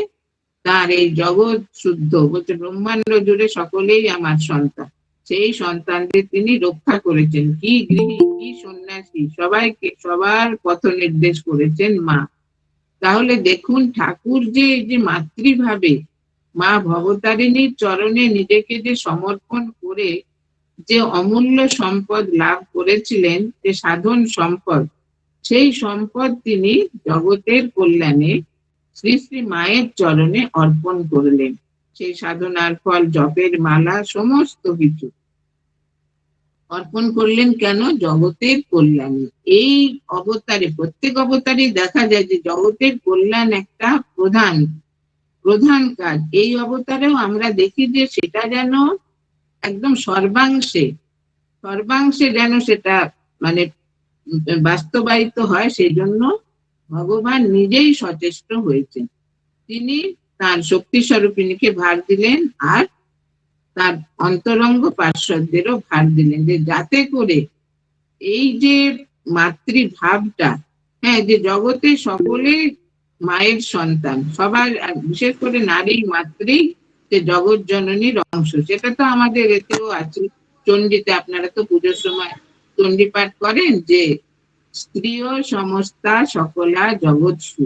তার এই জগৎ শুদ্ধ বলছে ব্রহ্মাণ্ড জুড়ে সকলেই আমার সন্তান, সেই সন্তানদের তিনি রক্ষা করেছেন। কি গৃহী, কি সন্ন্যাসী, সবাইকে সবার পথ নির্দেশ করেছেন মা। তাহলে দেখুন ঠাকুর যে এই যে মাতৃভাবে মা ভবতারিণীর চরণে নিজেকে যে সমর্পণ করে যে অমূল্য সম্পদ লাভ করেছিলেন, যে সাধন সম্পদ, সেই সম্পদ তিনি জগতের কল্যাণে শ্রী শ্রী মায়ের চরণে অর্পণ করলেন। সেই সাধনার ফল, জপের মালা, সমস্ত কিছু অর্পণ করলেন। কেন? জগতের কল্যাণে। এই অবতারে, প্রত্যেক অবতারে দেখা যায় যে জগতের কল্যাণ একটা প্রধান প্রধান কাজ। এই অবতারেও আমরা দেখি যে সেটা যেন একদম সর্বাংশে যেন সেটা মানে বাস্তবায়িত হয়। সেই জন্য ভগবান নিজেই সচেষ্ট হয়েছেন। তিনি তার শক্তি স্বরূপিণীকে ভার দিলেন, আর তার অন্তরঙ্গ পার্শ্বদেরও ভার দিলেন, যে যাতে করে এই যে মাতৃভাবটা, হ্যাঁ, যে জগতে সকলে মায়ের সন্তান, সবার, বিশেষ করে নারী মাতৃ যে জগৎ জননীর অংশ, সেটা তো আমাদের এতেও আছে। চণ্ডীতে আপনারা তো পুজোর সময় চণ্ডী পাঠ করেন যে স্ত্রীয় সমস্তা সকলা জগৎসু,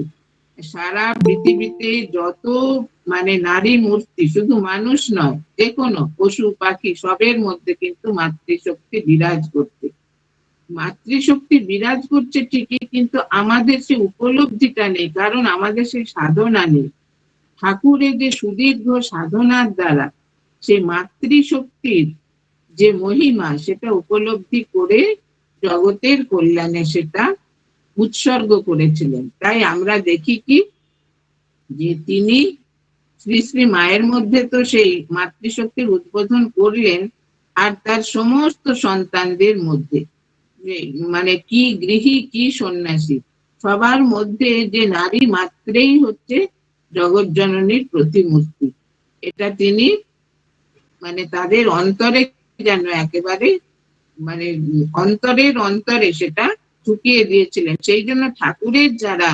সারা পৃথিবীতে যত নারী মূর্তি, শুধু মানুষ নয়, যে কোনো পশু পাখি সবের মধ্যে কিন্তু মাতৃশক্তি বিরাজ করছে। মাতৃশক্তি বিরাজ করছে ঠিকই, কিন্তু আমাদের সে উপলব্ধিটা নেই, কারণ আমাদের সেই সাধনা নেই। ঠাকুরের যে সুদীর্ঘ সাধনার দ্বারা সেই মাতৃশক্তির যে মহিমা, সেটা উপলব্ধি করে জগতের কল্যাণে সেটা উৎসর্গ করেছিলেন। তাই আমরা দেখি কি, যে তিনি শ্রী শ্রী মায়ের মধ্যে তো সেই মাতৃশক্তির উদ্বোধন করলেন, আর তার সমস্ত সন্তানদের মধ্যে কি গৃহী কি সন্ন্যাসী সবার মধ্যে যে নারী মাত্রেই হচ্ছে জগৎ জননীর প্রতিমূর্তি, এটা তিনি তাদের অন্তরে যেন একেবারে অন্তরের অন্তরে সেটা ঢুকিয়ে দিয়েছিলেন। সেই জন্য ঠাকুরের যারা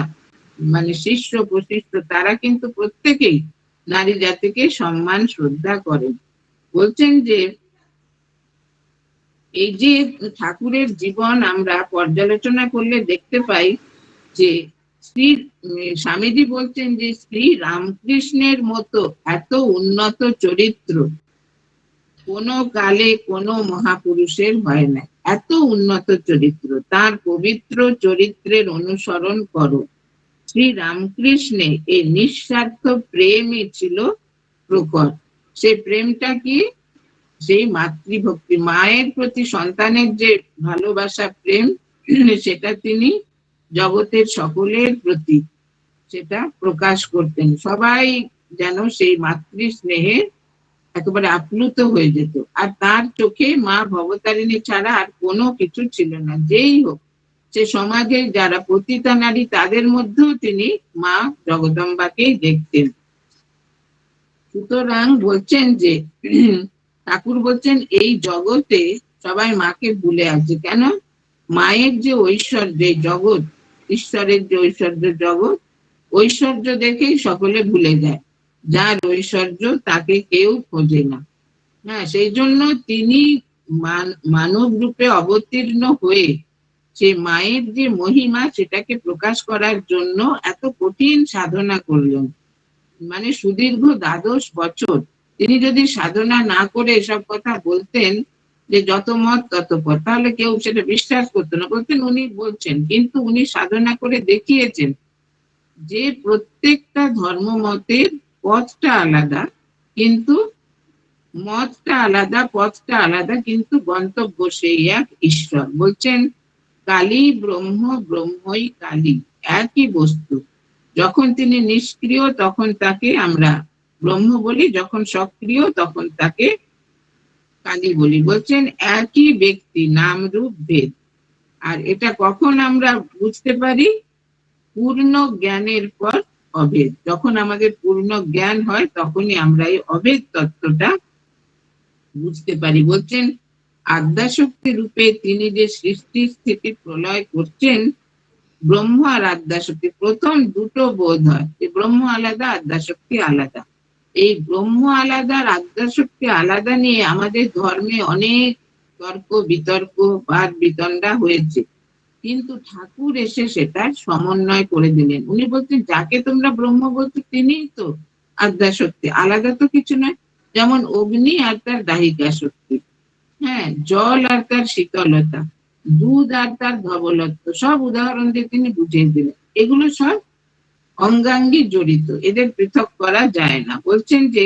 শিষ্য প্রশিষ্য, তারা কিন্তু প্রত্যেকেই নারী জাতিকে সম্মান শ্রদ্ধা করেন। বলছেন যে এই যে ঠাকুরের জীবন আমরা পর্যালোচনা করলে দেখতে পাই যে স্বামীজি বলছেন যে শ্রী রামকৃষ্ণের মতো এত উন্নত চরিত্র কোনো কালে কোনো মহাপুরুষের হয় না। এত উন্নত চরিত্র, তার পবিত্র চরিত্রের অনুসরণ করো। শ্রী রামকৃষ্ণে এই নিঃস্বার্থ প্রেমই ছিল প্রকট। সেই প্রেমটা কি? সেই মাতৃভক্তি, মায়ের প্রতি সন্তানের যে ভালোবাসা প্রেম, সেটা তিনি জগতের সকলের প্রতি সেটা প্রকাশ করতেন। সবাই যেন সেই মাতৃ স্নেহে একেবারে আপ্লুত হয়ে যেত। আর তার চোখে মা ভবতারিণী ছাড়া আর কোনো কিছু ছিল না। যেই হোক, সে সমাজের যারা পতিতা নারী, তাদের মধ্যেও তিনি মা জগদম্বাকেই দেখতেন। সুতরাং বলছেন যে ঠাকুর বলছেন এই জগতে সবাই মাকে ভুলে আছে। কেন? মায়ের যে ঐশ্বর্য, জগৎ, ঈশ্বরের যে ঐশ্বর্য জগৎ, ঐশ্বর্য দেখেই সকলে ভুলে যায়। যার ঐশ্বর্য তাকে কেউ খোঁজে না। হ্যাঁ, সেই জন্য তিনি মানব রূপে অবতীর্ণ হয়ে সে মায়ের যে মহিমা, সেটাকে প্রকাশ করার জন্য এত কঠিন সাধনা করলেন। সুদীর্ঘ 12 বছর তিনি যদি সাধনা না করে এসব কথা বলতেন, যে যত মত তত পথ, তাহলে কেউ সেটা বিশ্বাস করতো না। বলতেন উনি বলছেন, কিন্তু উনি সাধনা করে দেখিয়েছেন যে প্রত্যেকটা ধর্ম মতের পথটা আলাদা, কিন্তু মতটা আলাদা, পথটা আলাদা, কিন্তু গন্তব্য সেই এক, ঈশ্বর। বলছেন কালী ব্রহ্ম, ব্রহ্মই কালী, একই বস্তু। যখন তিনি নিষ্ক্রিয় তখন তাকে আমরা ব্রহ্ম বলি, যখন সক্রিয় তখন তাকে কালী বলি। বলছেন একই ব্যক্তি, নাম রূপ ভেদ। আর এটা কখন আমরা বুঝতে পারি? পূর্ণ জ্ঞানের পর অভেদ। যখন আমাদের পূর্ণ জ্ঞান হয়, তখনই আমরা এই অভেদ তত্ত্বটা বুঝতে পারি। বলছেন আদ্যাশক্তি রূপে তিনি যে সৃষ্টি স্থিতি প্রলয় করছেন, ব্রহ্ম আর আদ্যাশক্তি, প্রথম দুটো বোধ হয় যে ব্রহ্ম আলাদা, আদ্যাশক্তি আলাদা। এই ব্রহ্ম আলাদা আর আদ্যাশক্তি আলাদা নিয়ে আমাদের ধর্মে অনেক তর্ক বিতর্ক বাদ বিতণ্ডা হয়েছে, কিন্তু ঠাকুর এসে সেটা সমন্বয় করে দিলেন। উনি বলছেন যাকে তোমরা ব্রহ্ম বলছো তিনিই তো আদ্যাশক্তি, আলাদা তো কিছু নয়। যেমন অগ্নি আর তার দাহিকা শক্তি, হ্যাঁ, জল আর তার শীতলতা, দুধ আর তার ধবলত্ব, সব উদাহরণ দিয়ে তিনি বুঝিয়ে দিলেন। এগুলো সব অঙ্গাঙ্গি জড়িত, এদের পৃথক করা যায় না। বলছেন যে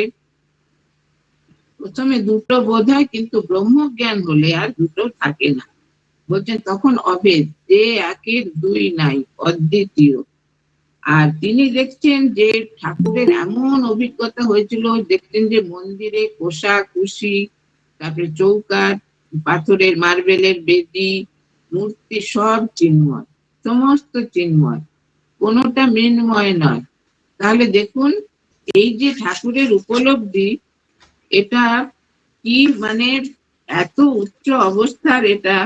প্রথমে দুটো বোধ হয়, কিন্তু ব্রহ্মজ্ঞান হলে আর দুটো থাকে না। বলছেন তখন অভেদ, যে একের দুই নাই, অদ্বিতীয়। আর তিনি দেখছেন যে ঠাকুরের এমন অভিজ্ঞতা হয়েছিল, দেখছেন যে মন্দিরে কোষা কুশি, তারপরে চৌকাঠ, পাথরের মার্বেলের বেদি, মূর্তি, সব চিন্ময়, সমস্ত চিন্ময়, কোনোটা মৃন্ময় নয়। তাহলে দেখুন এই যে ঠাকুরের উপলব্ধি, এটা কি এত উচ্চ অবস্থার, এটা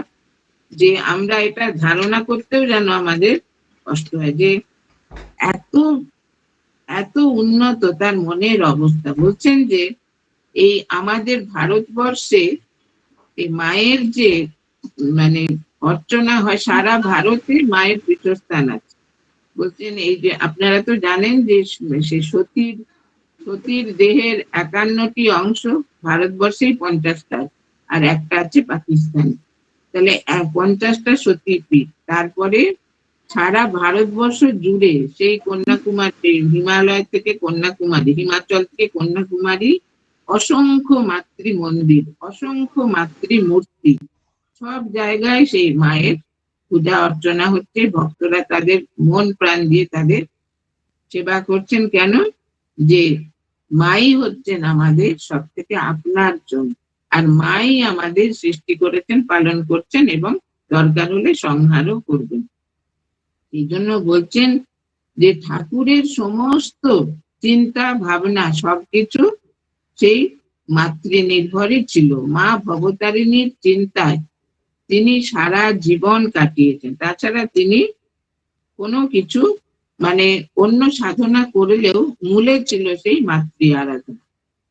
যে আমরা এটা ধারণা করতেও যেন আমাদের কষ্ট হয়, যে এত এত উন্নত তার মনের অবস্থা। বলছেন যে এই আমাদের ভারতবর্ষে এই মায়ের যে অর্চনা হয়, সারা ভারতে মায়ের পীঠস্থান আছে। বলছেন এই যে আপনারা তো জানেন যে সে সতীর দেহের 51টি অংশ, ভারতবর্ষেই 50টা, আর একটা আছে পাকিস্তানে। তাহলে 50টা সতীপীঠ। তারপরে সারা ভারতবর্ষ জুড়ে সেই কন্যাকুমারী, হিমালয় থেকে কন্যাকুমারী, হিমাচল থেকে কন্যাকুমারী, অসংখ্য মাতৃ মন্দির, অসংখ্য মাতৃ মূর্তি, সব জায়গায় সেই মায়ের পূজা অর্চনা হচ্ছে। ভক্তরা তাদের মন প্রাণ দিয়ে তাদের সেবা করছেন। কেন? যে মাই হচ্ছেন আমাদের সব থেকে আপনার জন্য, আর মাই আমাদের সৃষ্টি করেছেন, পালন করছেন এবং দরকার হলে সংহারও করবেন। এই জন্য বলছেন যে ঠাকুরের সমস্ত চিন্তা ভাবনা সবকিছু সেই মাতৃ নির্ভরই ছিল। মা ভবতারিণীর চিন্তায় তিনি সারা জীবন কাটিয়েছেন। তাছাড়া তিনি কোনো কিছু মানে অন্য সাধনা করলেও মূলে ছিল সেই মাতৃ আরাধনা।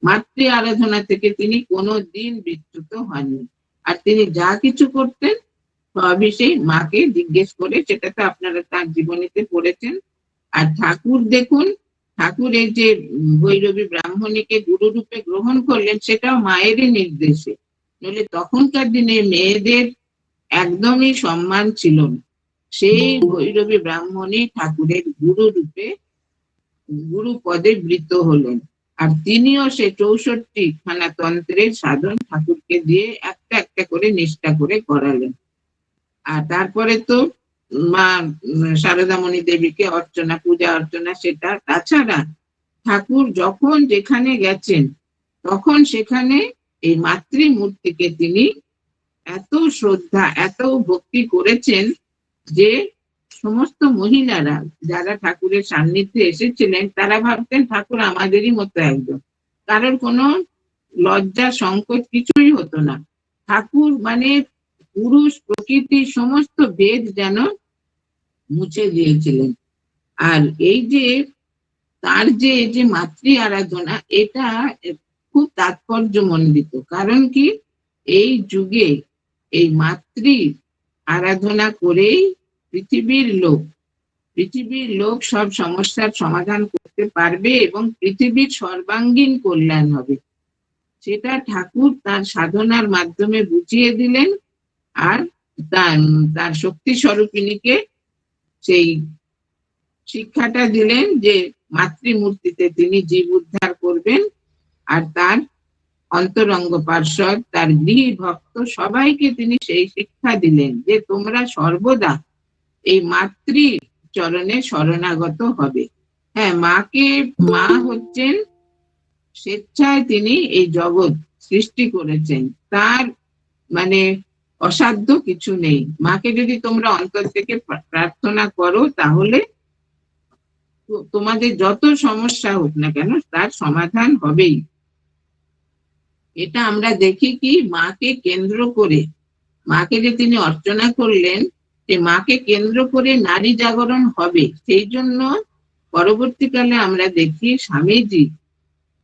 মাতৃ আরাধনা থেকে তিনি কোনো দিন বিচ্যুত হননি। আর তিনি যা কিছু করতেন সবই সেই মাকে জিজ্ঞেস করে, সেটা তো আপনারা তার জীবনীতে পড়েছেন। আর ঠাকুর দেখুন, ঠাকুর এই যে ভৈরবী ব্রাহ্মণীকে গুরু রূপে গ্রহণ করলেন, সেটাও মায়েরই নির্দেশে। নইলে তখনকার দিনে মেয়েদের একদমই সম্মান ছিল না। সেই ভৈরবী ব্রাহ্মণী ঠাকুরের গুরু রূপে গুরু পদে বৃত হলেন। আর তিনিও সে 64 খানা তন্ত্রের সাধন ঠাকুরকে দিয়ে একটা একটা করে নিষ্ঠা করে করালেন। আর তারপরে তো মা শারদামণি দেবীকে অর্চনা, পূজা অর্চনা, সেটা। তাছাড়া ঠাকুর যখন যেখানে গেছেন তখন সেখানে এই মাতৃ মূর্তিকে তিনি এত শ্রদ্ধা, এত ভক্তি করেছেন যে সমস্ত মহিলারা যারা ঠাকুরের সান্নিধ্যে এসেছিলেন তারা ভাবতেন ঠাকুর আমাদেরই মতো একজন। কারোর কোনো লজ্জা সংকোচ কিছুই হতো না। ঠাকুর মানে পুরুষ প্রকৃতির সমস্ত ভেদ যেন মুছে দিয়েছিলেন। আর এই যে তার যে মাতৃ আরাধনা, এটা খুব তাৎপর্যমণ্ডিত। কারণ কি, এই যুগে এই মাতৃ আরাধনা করেই পৃথিবীর লোক সব সমস্যার সমাধান করতে পারবে এবং পৃথিবীর সর্বাঙ্গীন কল্যাণ হবে। সেটা ঠাকুর তার সাধনার মাধ্যমে বুঝিয়ে দিলেন। আর তার শক্তি স্বরূপিণীকে সেই শিক্ষাটা দিলেন যে মাতৃমূর্তিতে তিনি জীব উদ্ধার করবেন। আর তার অন্তরঙ্গ পার্ষদ, তার গৃহী ভক্ত সবাইকে তিনি সেই শিক্ষা দিলেন যে তোমরা সর্বদা এই মাতৃ চরণে শরণাগত হবে। হ্যাঁ, মা হচ্ছেন স্বেচ্ছায় তিনি এই জগৎ সৃষ্টি করেছেন। তার মানে অসাধ্য কিছু নেই। মাকে যদি তোমরা অন্তর থেকে প্রার্থনা করো তাহলে তোমাদের যত সমস্যা হোক না কেন তার সমাধান হবেই। এটা আমরা দেখি কি, মাকে কেন্দ্র করে, মাকে যে তিনি অর্চনা করলেন, যে মাকে কেন্দ্র করে নারী জাগরণ হবে, সেই জন্য পরবর্তীকালে আমরা দেখি স্বামীজি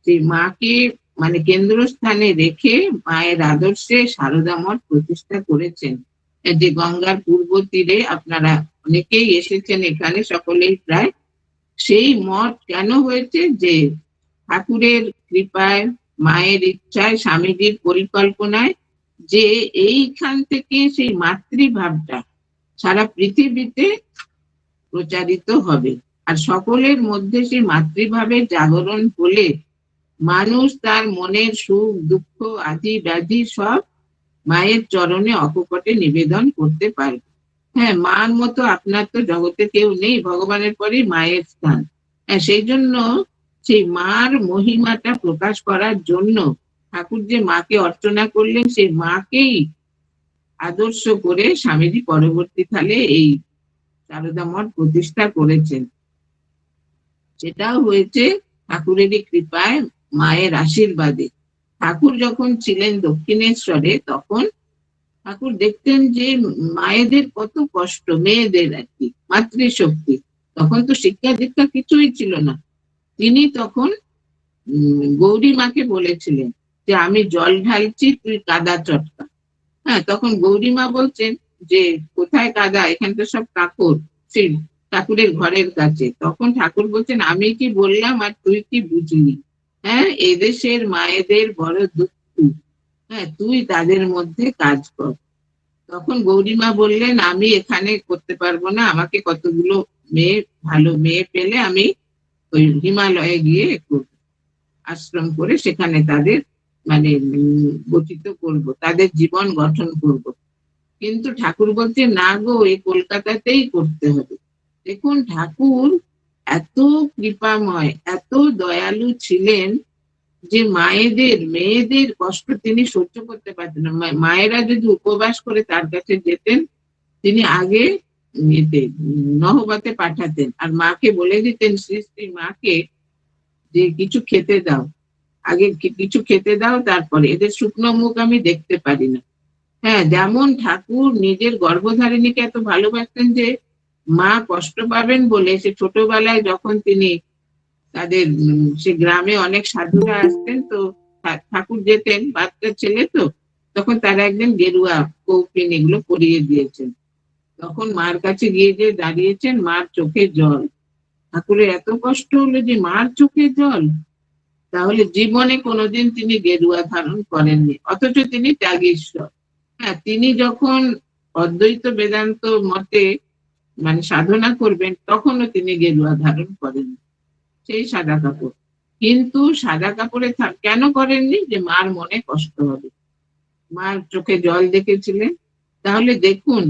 যে মাকে মানে কেন্দ্রস্থানে রেখে মায়ের আদর্শে সারদা মঠ প্রতিষ্ঠা করেছেন। যে গঙ্গার পূর্ব তীরে, আপনারা অনেকেই এসেছেন এখানে, সকলেই প্রায়। সেই মঠ কেন হয়েছে? যে ঠাকুরের কৃপায়, মায়ের ইচ্ছায়, স্বামীজির পরিকল্পনায় যে এইখান থেকে সেই মাতৃভাবটা সারা পৃথিবীতে প্রচারিত হবে। আর সকলের মধ্যে সেই মাতৃভাবের জাগরণ হলে মানুষ তার মনের সুখ দুঃখ আদি ব্যাধি সব মায়ের চরণে অকপটে নিবেদন করতে পারবে। হ্যাঁ, মার মতো আপনার তো জগতে কেউ নেই, ভগবানের পরেই মায়ের স্থান। হ্যাঁ, সেই জন্য সেই মার মহিমাটা প্রকাশ করার জন্য ঠাকুর যে মাকে অর্চনা করলেন, সেই মাকেই আদর্শ করে স্বামীজি পরবর্তীকালে এই সারদা মঠ প্রতিষ্ঠা করেছেন। সেটাও হয়েছে ঠাকুরেরই কৃপায়, মায়ের আশীর্বাদে। ঠাকুর যখন ছিলেন দক্ষিণেশ্বরে, তখন ঠাকুর দেখতেন যে মায়েদের কত কষ্ট, মেয়েদের আর কি, মাতৃশক্তি। তখন তো শিক্ষা দীক্ষা কিছুই ছিল না। তিনি তখন গৌরী মাকে বলেছিলেন যে আমি জল ঢালছি, তুই কাদা চটকা। হ্যাঁ, তখন গৌরী মা বলছেন যে কোথায় কাদা, এখানে তো সব কাকর। ঠাকুরের ঘরের কাছে। তখন ঠাকুর বলছেন, আমি কি বললাম আর তুই কি বুঝলি? হ্যাঁ, এদেশের মায়েদের বড় দুঃখ, হ্যাঁ তুই তাদের মধ্যে কাজ কর। তখন গৌরীমা বললেন, আমি এখানে করতে পারবো না, আমাকে কতগুলো মেয়ে, ভালো মেয়ে পেলে আমি ওই হিমালয়ে গিয়ে একটু আশ্রম করে সেখানে তাদের মানে গঠিত করব, তাদের জীবন গঠন করব। কিন্তু ঠাকুর বলছে, না গো, এই কলকাতাতেই করতে হবে। দেখুন, ঠাকুর এত কৃপাময়, এত দয়ালু ছিলেন যে মায়েদের, মেয়েদের কষ্ট তিনি সহ্য করতে পারতেন না। মায়েরা যদি উপবাস করে তার কাছে যেতেন, তিনি আগে এতে নহবতে পাঠাতেন, আর মাকে বলে দিতেন, শ্রী শ্রী মাকে, যে কিছু খেতে দাও, আগে কিছু খেতে দাও, তারপরে এদের শুকনো মুখ আমি দেখতে পারি না। হ্যাঁ, যেমন ঠাকুর নিজের গর্ভধারিণীকে এত ভালোবাসতেন যে মা কষ্ট পাবেন বলে সে ছোটবেলায় যখন তিনি তাদের সে গ্রামে অনেক সাধুরা আসতেন, তো ঠাকুর যেতেন, বাচ্চা ছেলে তো, তখন তারা একদিন গেরুয়া কৌপিন এগুলো পরিয়ে দিয়েছেন। তখন মার কাছে গিয়ে যে দাঁড়িয়েছেন, মার চোখে জল। ঠাকুরের এত কষ্ট হলো যে মার চোখে জল, তাহলে জীবনে কোনোদিন তিনি গেরুয়া ধারণ করেননি, অথচ তিনি ত্যাগীশ্বর। হ্যাঁ, তিনি যখন অদ্বৈত বেদান্ত মতে মানে সাধনা করবেন, তখনও তিনি গেরুয়া ধারণ করেন, সেই সাদা কাপড়। কিন্তু সাদা কাপড়ে কেন করেননি? যে মার মনে কষ্ট হবে, মার চোখে জল দেখেছিলেন। তাহলে দেখুন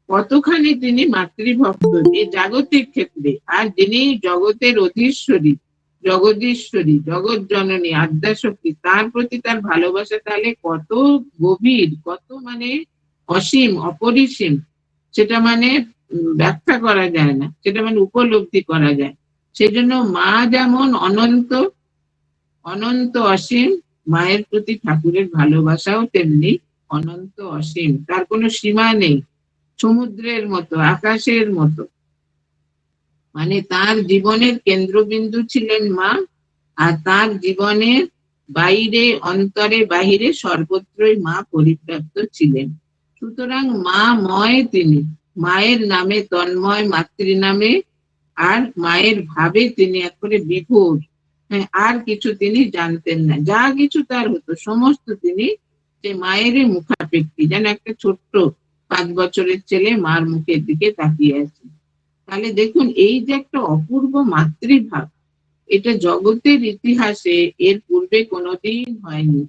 কতখানি তিনি মাতৃভক্ত এই জাগতিক ক্ষেত্রে। আর যিনি জগতের অধীশ্বরী, জগদীশ্বরী, জগৎ জননী, আদ্যাশক্তি, তার প্রতি তার ভালোবাসা তাহলে কত গভীর, কত মানে অসীম, অপরিসীম, সেটা মানে ব্যাখ্যা করা যায় না, সেটা মানে উপলব্ধি করা যায়। সেই জন্য মা যেমন অনন্ত, অনন্ত অসীম, মায়ের প্রতি ঠাকুরের ভালোবাসাও তেমনি অনন্ত অসীম, তার কোনো সীমা নেই। সমুদ্রের মতো, আকাশের মতো, মানে তার জীবনের কেন্দ্রবিন্দু ছিলেন মা। আর তার জীবনের বাইরে, অন্তরে, বাহিরে সর্বত্রই মা পরিব্যাপ্ত ছিলেন। সুতরাং মা ময় তিনি, মায়ের নামে তন্ময়, মাতৃ নামে আর মায়ের ভাবে তিনি একবারে বিভোর। হ্যাঁ, আর কিছু তিনি জানতেন না, যা কিছু তার হতো সমস্ত তিনি যে মায়েরই মুখাপেক্ষী, যেন একটা ছোট্ট 5 বছরের ছেলে মার মুখের দিকে তাকিয়ে আছে। তাহলে দেখুন, এই যে একটা অপূর্ব মাতৃভাব, এটা জগতের ইতিহাসে এর পূর্বে কোনোদিন হয়নি।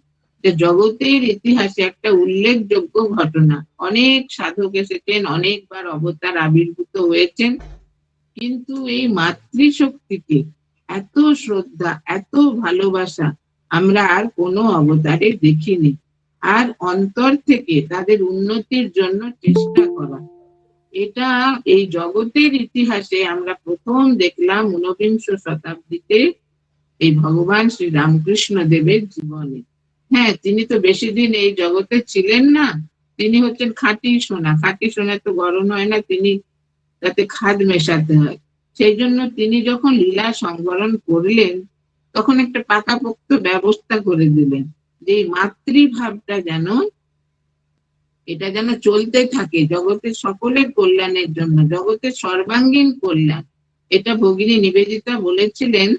জগতের ইতিহাসে একটা উল্লেখযোগ্য ঘটনা। অনেক সাধক এসেছেন, অনেকবার অবতার আবির্ভূত হয়েছেন, কিন্তু এই মাতৃশক্তিকে এত শ্রদ্ধা, এত ভালোবাসা আমরা আর কোনো অবতারে দেখিনি। আর অন্তর থেকে তাদের উন্নতির জন্য চেষ্টা করা, এটা এই জগতের ইতিহাসে আমরা প্রথম দেখলাম ঊনবিংশ শতাব্দীতে এই ভগবান শ্রী রামকৃষ্ণ দেবের জীবনে। হ্যাঁ, তিনি তো বেশি দিন এই জগতে ছিলেন না, তিনি হচ্ছেন খাঁটি সোনা। খাঁটি সোনা তো গরম হয় না, তিনি তাতে খাদ মেশাতে হয়। সেই জন্য তিনি যখন লীলা সংবরণ করলেন, তখন একটা পাকাপোক্ত ব্যবস্থা করে দিলেন যে এই মাতৃভাবটা যেন, এটা যেন চলতে থাকে জগতের সকলের কল্যাণের জন্য, জগতের সর্বাঙ্গীন কল্যাণ। এটা ভগিনী নিবেদিতা বলেছিলেন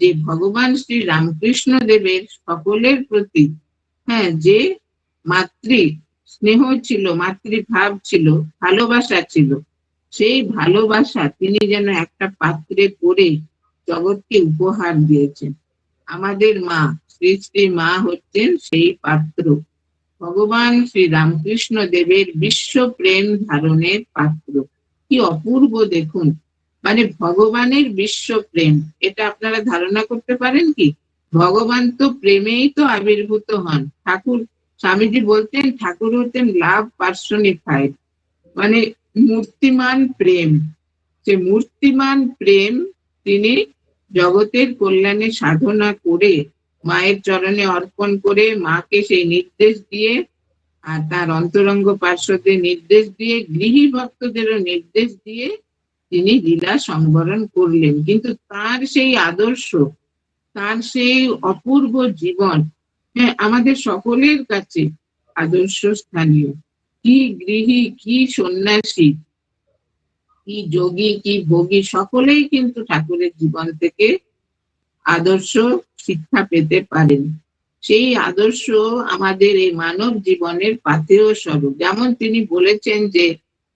যে ভগবান শ্রী রামকৃষ্ণ দেবের সকলের প্রতি, হ্যাঁ, যে মাতৃ স্নেহ ছিল, মাতৃভাব ছিল, ভালোবাসা ছিল, সেই ভালোবাসা তিনি যেন একটা পাত্রে করে জগৎকে উপহার দিয়েছেন। আমাদের মা, শ্রী শ্রী মা হচ্ছেন সেই পাত্র, ভগবান শ্রী রামকৃষ্ণ দেবের বিশ্ব প্রেম ধারণের পাত্র। কি অপূর্ব দেখুন, মানে ভগবানের বিশ্ব প্রেম, এটা আপনারা ধারণা করতে পারেন কি? ভগবান তো প্রেমেই তো আবির্ভূত হন। ঠাকুর, স্বামীজি বলতেন, ঠাকুর হতেন লাভ পার্সনিফাইড, মানে মূর্তিমান প্রেম। যে মূর্তিমান প্রেম তিনি জগতের কল্যাণে সাধনা করে, মায়ের চরণে অর্পণ করে, মাকে সেই নির্দেশ দিয়ে, আর তার অন্তরঙ্গ পার্শ্বদের নির্দেশ দিয়ে, গৃহী ভক্তদেরও নির্দেশ দিয়ে তিনি লীলা সংবরণ করলেন। কিন্তু তার সেই আদর্শ, তার সেই অপূর্ব জীবন, হ্যাঁ, আমাদের সকলের কাছে আদর্শ স্থানীয়। কি গৃহী, কি সন্ন্যাসী, কি যোগী কি ভোগী সকলেই কিন্তু ঠাকুরের জীবন থেকে আদর্শ শিক্ষা পেতে পারেন। সেই আদর্শ আমাদের এই মানব জীবনের পাথেয় স্বরূপ। যেমন তিনি বলেছেন যে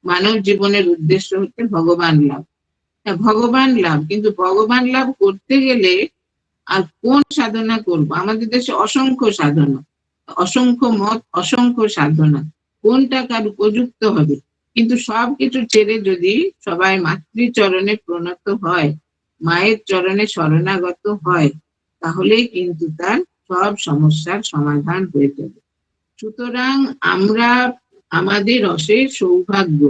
মানব জীবনের উদ্দেশ্য হচ্ছে ভগবান লাভ। ভগবান লাভ, কিন্তু ভগবান লাভ করতে গেলে আর কোন সাধনা করব? আমাদের দেশে অসংখ্য সাধনা, অসংখ্য মত, অসংখ্য সাধনা, কোনটা কার উপযুক্ত হবে? কিন্তু সবকিছু ছেড়ে যদি সবাই মাতৃচরণে প্রণত হয়, মায়ের চরণে শরণাগত হয়, তাহলেই কিন্তু তার সব সমস্যার সমাধান হয়ে যাবে। সুতরাং আমরা, আমাদের অশেষ সৌভাগ্য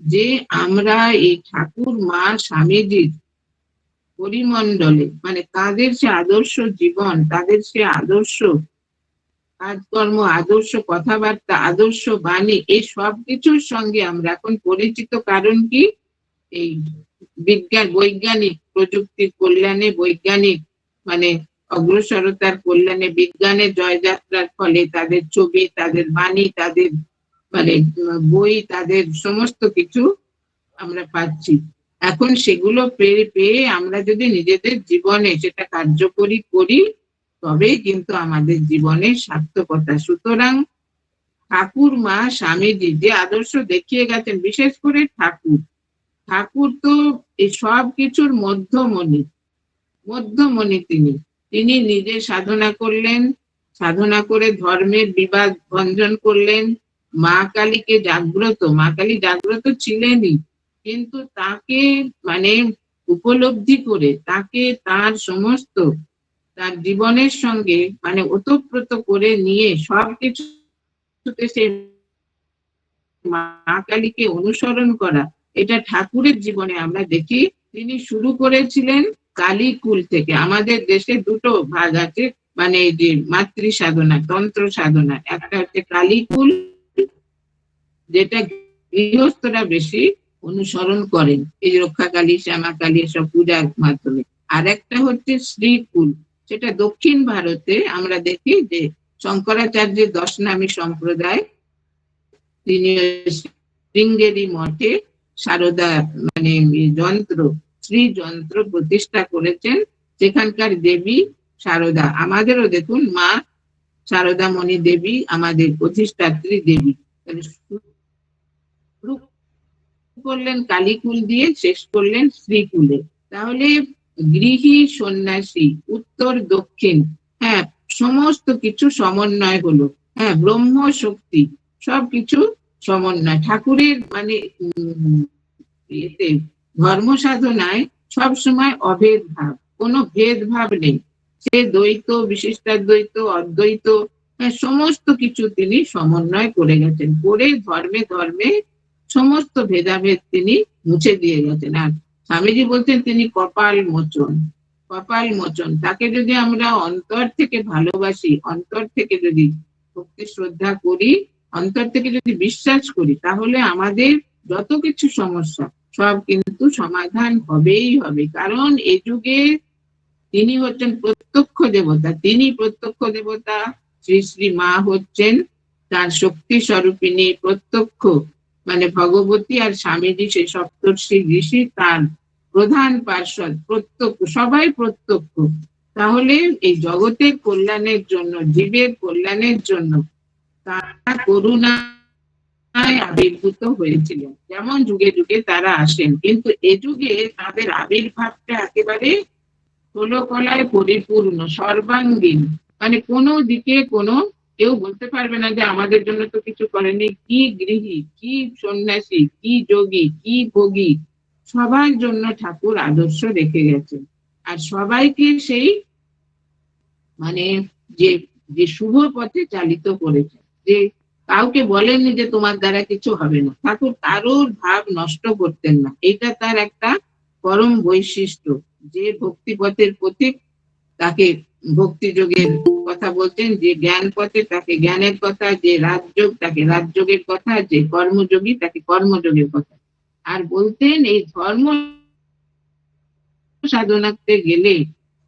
যে আমরা এই ঠাকুর মা স্বামীজির পরিমণ্ডলে, মানে তাদের সে আদর্শ জীবন, তাদের সে আদর্শ কাজকর্ম, আদর্শ কথাবার্তা, আদর্শ বাণী, এই সব কিছুর সঙ্গে আমরা এখন পরিচিত। কারণ কি? এই বৈজ্ঞানিক প্রযুক্তির কল্যাণে, বৈজ্ঞানিক মানে অগ্রসরতার কল্যাণে, বিজ্ঞানের জয়যাত্রার ফলে তাদের ছবি, তাদের বাণী, তাদের মানে বই, তাদের সমস্ত কিছু আমরা পাচ্ছি। এখন সেগুলো পেয়ে পেয়ে আমরা যদি নিজেদের জীবনে সেটা কার্যকরী করি, তবেই কিন্তু আমাদের জীবনে সার্থকতা। সুতরাং ঠাকুর মা স্বামীজি যে আদর্শ দেখিয়ে গেছেন, বিশেষ করে ঠাকুর, ঠাকুর তো এই সব কিছুর মধ্যমণি, মধ্যমণি। তিনি নিজে সাধনা করলেন, সাধনা করে ধর্মের বিবাদ ভঞ্জন করলেন, মা কালীকে জাগ্রত, মা কালী জাগ্রত ছিলেনই, কিন্তু তাকে মানে উপলব্ধি করে, তাকে তার সমস্ত তার জীবনের সঙ্গে মানে ওতপ্রোত করে নিয়ে সবকিছুতে সে মা কালীকে অনুসরণ করা, এটা ঠাকুরের জীবনে আমরা দেখি। তিনি শুরু করেছিলেন কালীকুল থেকে। আমাদের দেশে দুটো ভাগ আছে, মানে যে মাতৃ সাধনা, তন্ত্র সাধনা। একটা হচ্ছে কালীকুল, যেটা গৃহস্থরা বেশি অনুসরণ করেন, এই রক্ষা কালী, শ্যামা কালী সব পূজার মাধ্যমে। আর একটা হচ্ছে শ্রীকুল, সেটা দক্ষিণ ভারতে আমরা দেখি যে শঙ্করাচার্যের 10 নামী সম্প্রদায়, তিনি শৃঙ্গেরি মঠে সারদা মানে যন্ত্র, শ্রী যন্ত্র প্রতিষ্ঠা করেছেন। সেখানকার দেবী সারদা। আমাদেরও দেখুন মা সারদা মণি দেবী আমাদের প্রতিষ্ঠাত্রী দেবী। শুরু করলেন কালীকুল দিয়ে, শেষ করলেন শ্রীকুলে। তাহলে গৃহী সন্ন্যাসী, উত্তর দক্ষিণ, হ্যাঁ, সমস্ত কিছু সমন্বয় হলো। হ্যাঁ, ব্রহ্ম শক্তি সবকিছু সমন্বয় ঠাকুরের মানে এতে ধর্ম সাধনায় সবসময় অভেদ ভাব, কোনো ভেদভাব নেই। সে দ্বৈত, বিশিষ্টাদ্বৈত, অদ্বৈত, সমস্ত কিছু তিনি সমন্বয় করে গেছেন, করে ধর্মে ধর্মে সমস্ত ভেদাভেদ তিনি মুছে দিয়ে গেছেন। আর স্বামীজি বলছেন তিনি কপাল মোচন, কপাল মোচন। তাকে যদি আমরা অন্তর থেকে ভালোবাসি, অন্তর থেকে যদি ভক্তি শ্রদ্ধা করি, অন্তর থেকে যদি বিশ্বাস করি, তাহলে আমাদের যত কিছু সমস্যা সব কিন্তু সমাধান হবেই হবে। কারণ এই যুগে তিনি হচ্ছেন প্রত্যক্ষ দেবতা, তিনি প্রত্যক্ষ দেবতা। শ্রী শ্রী মা হচ্ছেন তার শক্তি স্বরূপিনী, প্রত্যক্ষ মানে ভগবতী। আর স্বামীজি সেই সপ্তর্ষি ঋষি, তার প্রধান পার্ষদ, প্রত্যক্ষ, সবাই প্রত্যক্ষ। তাহলে এই জগতের কল্যাণের জন্য, জীবের কল্যাণের জন্য তারা করুণা আবির্ভূত হয়েছিলেন। যেমন যুগে যুগে তারা আসেন, কিন্তু এ যুগে তাদের আবির্ভাবটা একেবারে ষোলো কলায় পরিপূর্ণ, সর্বাঙ্গীন। মানে কোনো দিকে কোনো কেউ বলতে পারবে না যে আমাদের জন্য তো কিছু করেনি। কি গৃহী, কি সন্ন্যাসী, কি যোগী, কি ভোগী, সবার জন্য ঠাকুর আদর্শ রেখে গেছেন। আর সবাইকে সেই মানে যে যে শুভ পথে চালিত করেছে, যে কাউকে বলেননি যে তোমার দ্বারা কিছু হবে না। ঠাকুর কারোর ভাব নষ্ট করতেন না, এটা তার একটা পরম বৈশিষ্ট্য। যে ভক্তি পথের পথিক তাকে ভক্তি যোগের কথা বলতেন, যে জ্ঞান পথে তাকে জ্ঞানের কথা, যে রাজযোগ তাকে রাজযোগের কথা, যে কর্মযোগী তাকে কর্মযোগের কথা। আর বলতেন এই ধর্ম সাধনাতে গেলে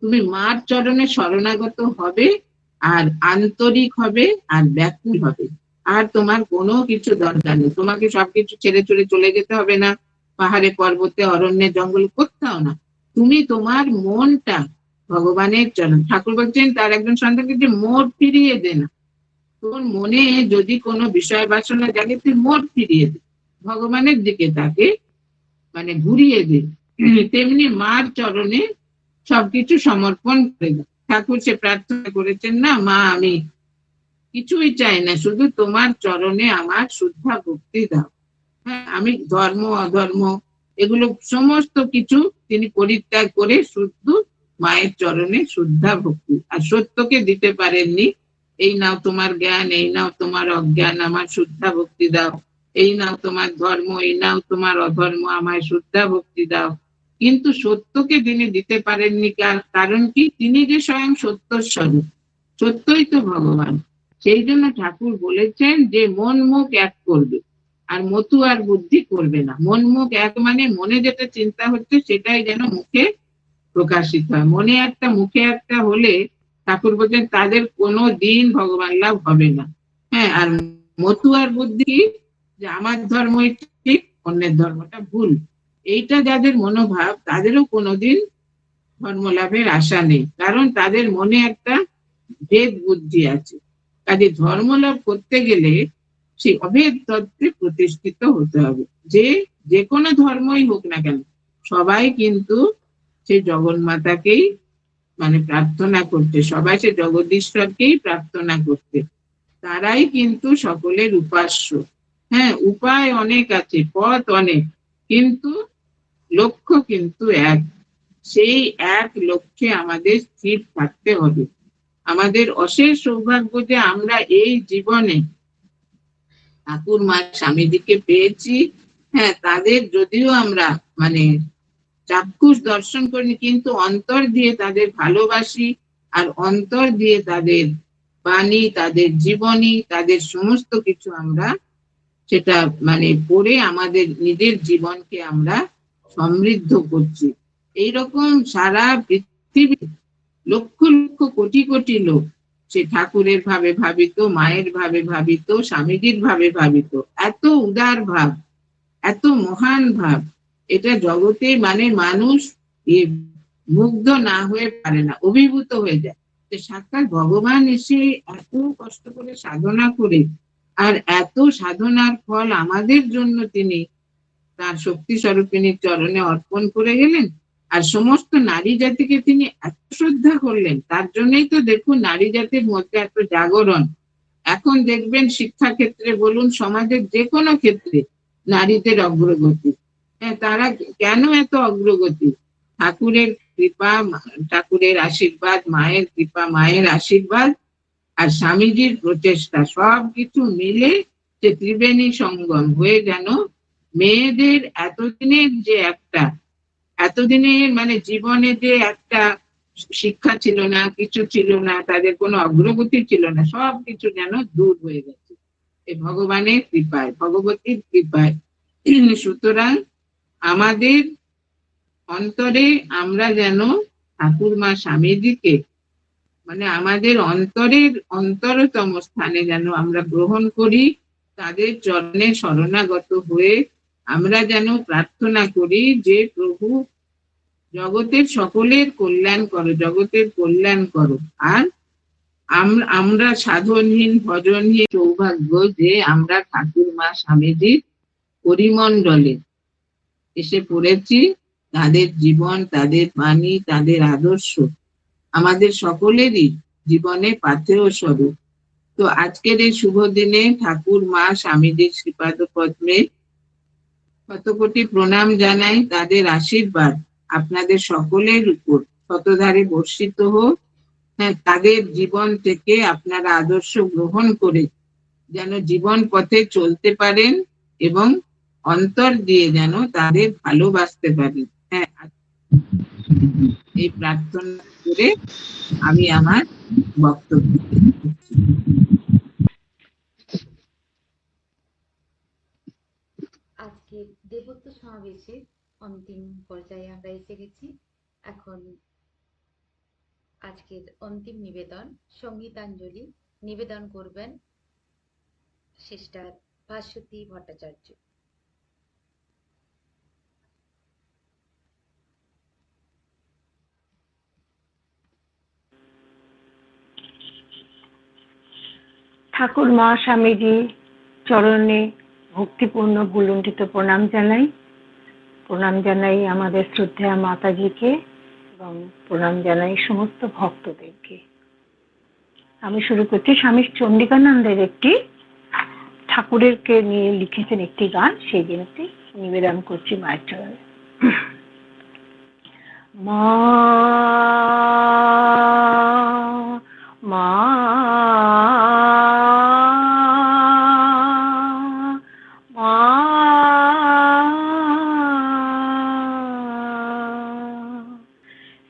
তুমি মার চরণে শরণাগত হবে, আর আন্তরিক হবে, আর ব্যাকুল হবে। আর তোমার কোনো কিছু দরকার নেই, তোমাকে সবকিছু ছেড়ে ছুড়ে চলে যেতে হবে না। পাহাড়ে পর্বতে অরণ্যে জঙ্গল কোথাও না। তুমি তোমার মনটা ভগবানের চরণ, ঠাকুর বলছেন তার একজন সন্তানকে যে মোড় ফিরিয়ে দে না, তোর মনে যদি কোনো বিষয় বাসনা জাগে তুই মোড় ফিরিয়ে দে, ভগবানের দিকে তাকে মানে ঘুরিয়ে দে। তেমনি মার চরণে সবকিছু সমর্পণ করে দাও। ঠাকুর সে প্রার্থনা করেছেন না, মা আমি কিছুই চাই না, শুধু তোমার চরণে আমার শুদ্ধা ভক্তি দাও। হ্যাঁ, আমি ধর্ম অধর্ম এগুলো সমস্ত কিছু তিনি পরিত্যাগ করে শুদ্ধ মায়ের চরণে শুদ্ধা ভক্তি। আর সত্যকে দিতে পারেননি, এই নাও তোমার জ্ঞান, এই নাও তোমার অজ্ঞান, আমার শুদ্ধা ভক্তি দাও। এই নাও তোমার ধর্ম, এই নাও তোমার অধর্ম, আমায় শুদ্ধা ভক্তি দাও। কিন্তু সত্যকে তিনি দিতে পারেননি, কারণ কি, তিনি যে স্বয়ং সত্য স্বরূপ, সত্যই তো ভগবান। সেই জন্য ঠাকুর বলেছেন যে মন মুখ এক করবে, আর মতু আর বুদ্ধি করবে না। মন মুখ এক মানে মনে যেটা চিন্তা হচ্ছে সেটাই যেন মুখে প্রকাশিত হয়। মনে একটা মুখে একটা হলে ঠাকুর বলছেন তাদের কোনো দিন ভগবান লাভ হবে না। হ্যাঁ, আর মতু আর বুদ্ধি যে আমার ধর্মই ঠিক, অন্যের ধর্মটা ভুল, এইটা যাদের মনোভাব তাদেরও কোনোদিন ধর্ম লাভের আশা নেই, কারণ তাদের মনে একটা ভেদ বুদ্ধি আছে। কাজে ধর্ম লাভ করতে গেলে সেই অভেদ তত্ত্বে প্রতিষ্ঠিত হতে হবে। যে যে কোনো ধর্মই হোক না কেন, সবাই কিন্তু সেই জগন্মাতাকেই মানে প্রার্থনা করতে, সবাই সে জগদীশ্বরকেই প্রার্থনা করতে, তারাই কিন্তু সকলের উপাস্য। হ্যাঁ, উপায় অনেক আছে, পথ অনেক, কিন্তু লক্ষ্য কিন্তু এক। সেই এক লক্ষ্যে আমাদের স্থির থাকতে হবে। আমাদের অশেষ সৌভাগ্য যে আমরা এই জীবনে ঠাকুর মা স্বামীজিকে পেয়েছি। হ্যাঁ, তাদের যদিও আমরা মানে চাক্ষুষ দর্শন করিনি, কিন্তু অন্তর দিয়ে তাদের ভালোবাসি, আর অন্তর দিয়ে তাদের বাণী, তাদের জীবনী, তাদের সমস্ত কিছু আমরা সেটা মানে পড়ে আমাদের নিজের জীবনকে আমরা সমৃদ্ধ করছি। এইরকম সারা পৃথিবী লক্ষ লক্ষ কোটি কোটি লোক সে ঠাকুরের ভাবে ভাবিত, মায়ের ভাবে ভাবিত, স্বামীজির ভাবে ভাবিত। এত উদার ভাব, এত মহান ভাব, এটা জগতে মানে মানুষ মুগ্ধ না হয়ে পারে না, অভিভূত হয়ে যায়। সাক্ষাৎ ভগবান এসে এত কষ্ট করে সাধনা করে, আর এত সাধনার ফল আমাদের জন্য তিনি তার শক্তি স্বরূপিনীর চরণে অর্পণ করে গেলেন। আর সমস্ত নারী জাতিকে তিনি এত শ্রদ্ধা করলেন, তার জন্যই তো দেখুন নারী জাতির মধ্যে এত জাগরণ। এখন দেখবেন শিক্ষা ক্ষেত্রে বলুন, সমাজের যে কোনো ক্ষেত্রে নারীদের অগ্রগতি। হ্যাঁ, তারা কেন এত অগ্রগতি? ঠাকুরের কৃপা, ঠাকুরের আশীর্বাদ, মায়ের কৃপা, মায়ের আশীর্বাদ, আর স্বামীজির প্রচেষ্টা, সব কিছু মিলে যে ত্রিবেণী সঙ্গম হয়ে যেন মেয়েদের এতদিনের যে একটা, এতদিনের মানে জীবনে যে একটা শিক্ষা ছিল না, কিছু ছিল না, তাদের কোনো অগ্রগতি ছিল না, সব কিছু যেন দূর হয়ে গেছে এই ভগবানের কৃপায়, ভগবতীর কৃপায়। সুতরাং আমাদের অন্তরে আমরা যেন ঠাকুর মা স্বামীজিকে মানে আমাদের অন্তরের অন্তরতম স্থানে যেন আমরা গ্রহণ করি, তাদের চরণে শরণাগত হয়ে আমরা যেন প্রার্থনা করি যে প্রভু জগতের সকলের কল্যাণ করো, জগতের কল্যাণ করো। আর আমরা সাধনহীন ভজনহীন সৌভাগ্য যে আমরা ঠাকুর মা স্বামীজির পরিমণ্ডলে এসে পড়েছি। তাদের জীবন, তাদের বাণী, তাদের আদর্শ আমাদের সকলেরই জীবনে পাথেয় স্বরূপ। তো আজকের এই শুভ দিনে ঠাকুর মা স্বামীজির শ্রীপাদ পদ্মে শত কোটি প্রণাম জানাই। তাদের আশীর্বাদ আপনাদের সকলের উপর শতধারে বর্ষিত হোক। হ্যাঁ, তাদের জীবন থেকে আপনারা আদর্শ গ্রহণ করে যেন জীবন পথে চলতে পারেন এবং অন্তর দিয়ে যেন তাদের ভালোবাসতে পারেন। হ্যাঁ, এই প্রার্থনা করে আমি আমার বক্তব্য। আজকে দেবত্ব সমাবেশের অন্তিম পর্যায়ে আমরা এসে গেছি। এখন আজকের অন্তিম নিবেদন সঙ্গীতাঞ্জলি নিবেদন করবেন সিস্টার ভাস্বতী ভট্টাচার্য। ঠাকুর মা স্বামীজি চরণে ভক্তিপূর্ণ ভুলুণ্ঠিত প্রণাম জানাই আমাদের শ্রদ্ধেয়া মাতাজিকে এবং প্রণাম জানাই সমস্ত ভক্তদেরকে। আমি শুরু করছি স্বামী চন্ডিকানন্দের একটি ঠাকুরেরকে নিয়ে লিখেছেন একটি গান, সেই গানটি নিবেদন করছি মায়ের চরণে। মা মা মা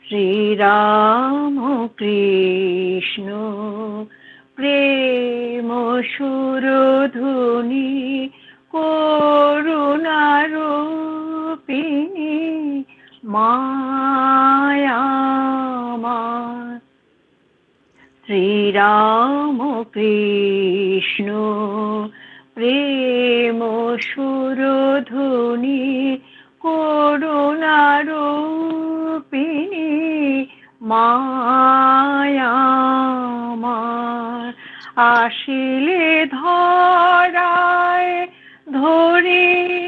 শ্রীরাম কৃষ্ণ প্রেম সুরধুনী করুণারূপিণী মায়া আমার। শ্রীরাম কৃষ্ণ প্রেম সুরধুনী করুণারূপিণী মায়া আমার। আসিলে ধরায় ধরি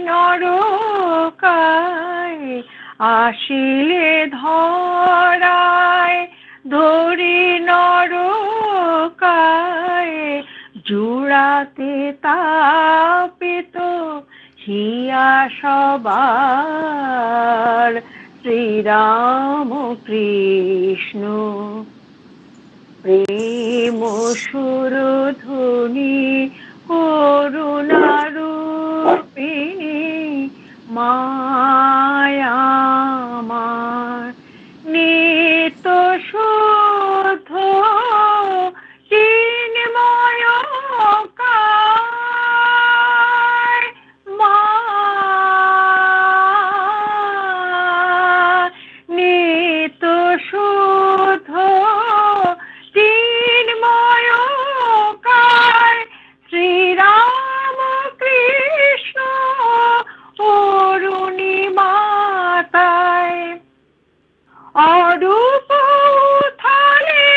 নরকায়, আসিলে ধরায় ধরি নরকায়, জুড়াতে তাপিত হিয়া সবার। শ্রীরাম কৃষ্ণ প্রেম সুরধুনী করুণারূপিণী মায়া আমার। নিত্য শুদ্ধ চিন্ময় কায় মা, নিত্য শুদ্ধ চিন্ময় কায়, শ্রীরাম কৃষ্ণ অরুণী মাতায়। অরূপ উথালে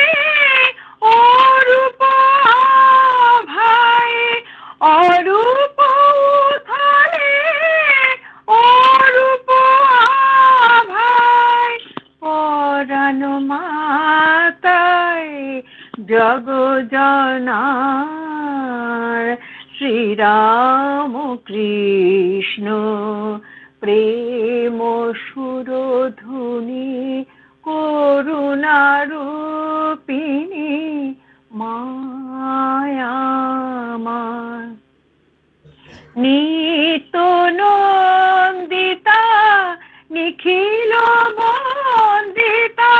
অরূপ ভাই, অরূপ উথালে অরূপ ভাই, পরাণ মাতায় জগজনার। শ্রীরাম কৃষ্ণ প্রেম সুরধুনী করুণারূপিণী মায়া আমার। নিত্য নন্দিতা নিখিল বন্দিতা,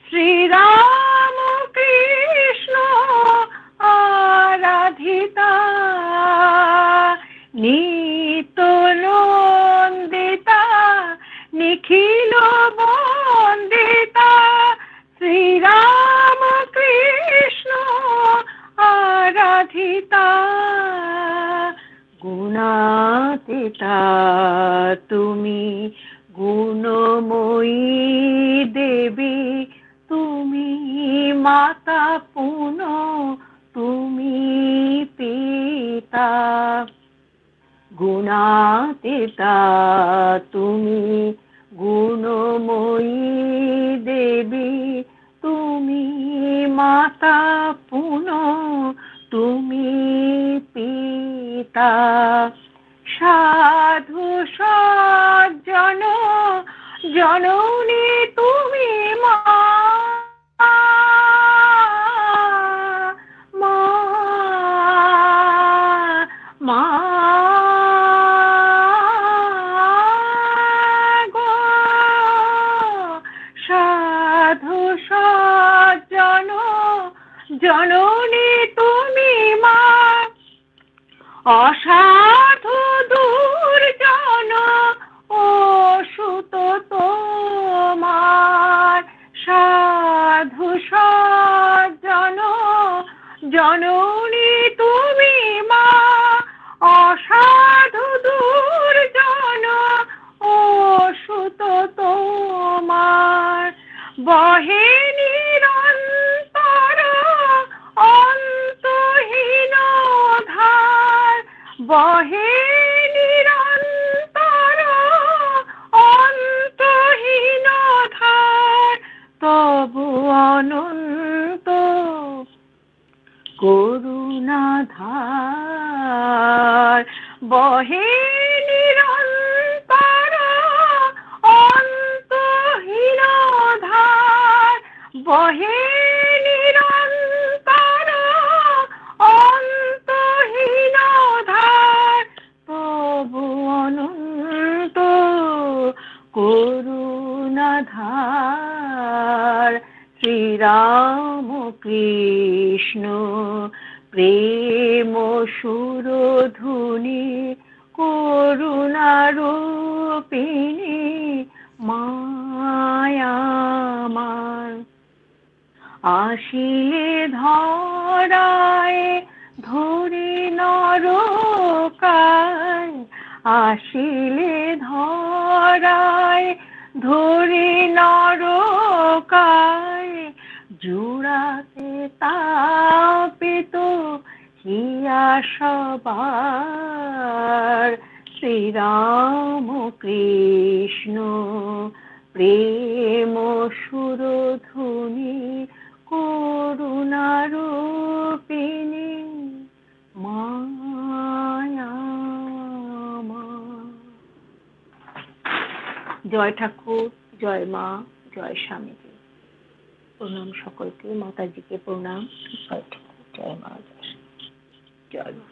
শ্রীরাম কৃষ্ণ আরাধিতা। নিত্য নন্দিতা নিখিল বন্দিতা, শ্রীরাম কৃষ্ণ আরাধিতা। গুণাতীতা তুমি গুণময়ী দেবী, তুমি মাতা পুন তুমি পিতা। গুণাতীতা তুমি গুণময়ী দেবী, তুমি মাতা পুন তুমি পিতা। সাধু সজ্জন জননী তুমি মা, মা মা গো। সাধু সজ্জন জননী তুমি মা, অসাধু দুর্জন অসুত তোমার। বহে নিরন্তর অন্তহীন ধার, প্রভু অনন্ত করুণাধার। শ্রীরাম কৃষ্ণ প্রেম সুরধুনী, করুণারূপিণী মায়ামার। আসিলে ধরায় ধরি নরকায়, আসিলে ধরায় ধরি নরকায়, জুড়াতে তাপিত হিয়া সবার। শ্রীরাম কৃষ্ণ প্রেম সুরধুনী, করুণারূপিণী মায়ামার। জয় ঠাকুর, জয় মা, জয় স্বামীজি। প্রণাম সকলকে, মাতাজিকে প্রণাম। জয় ঠাকুর, জয় মা, জয় মা।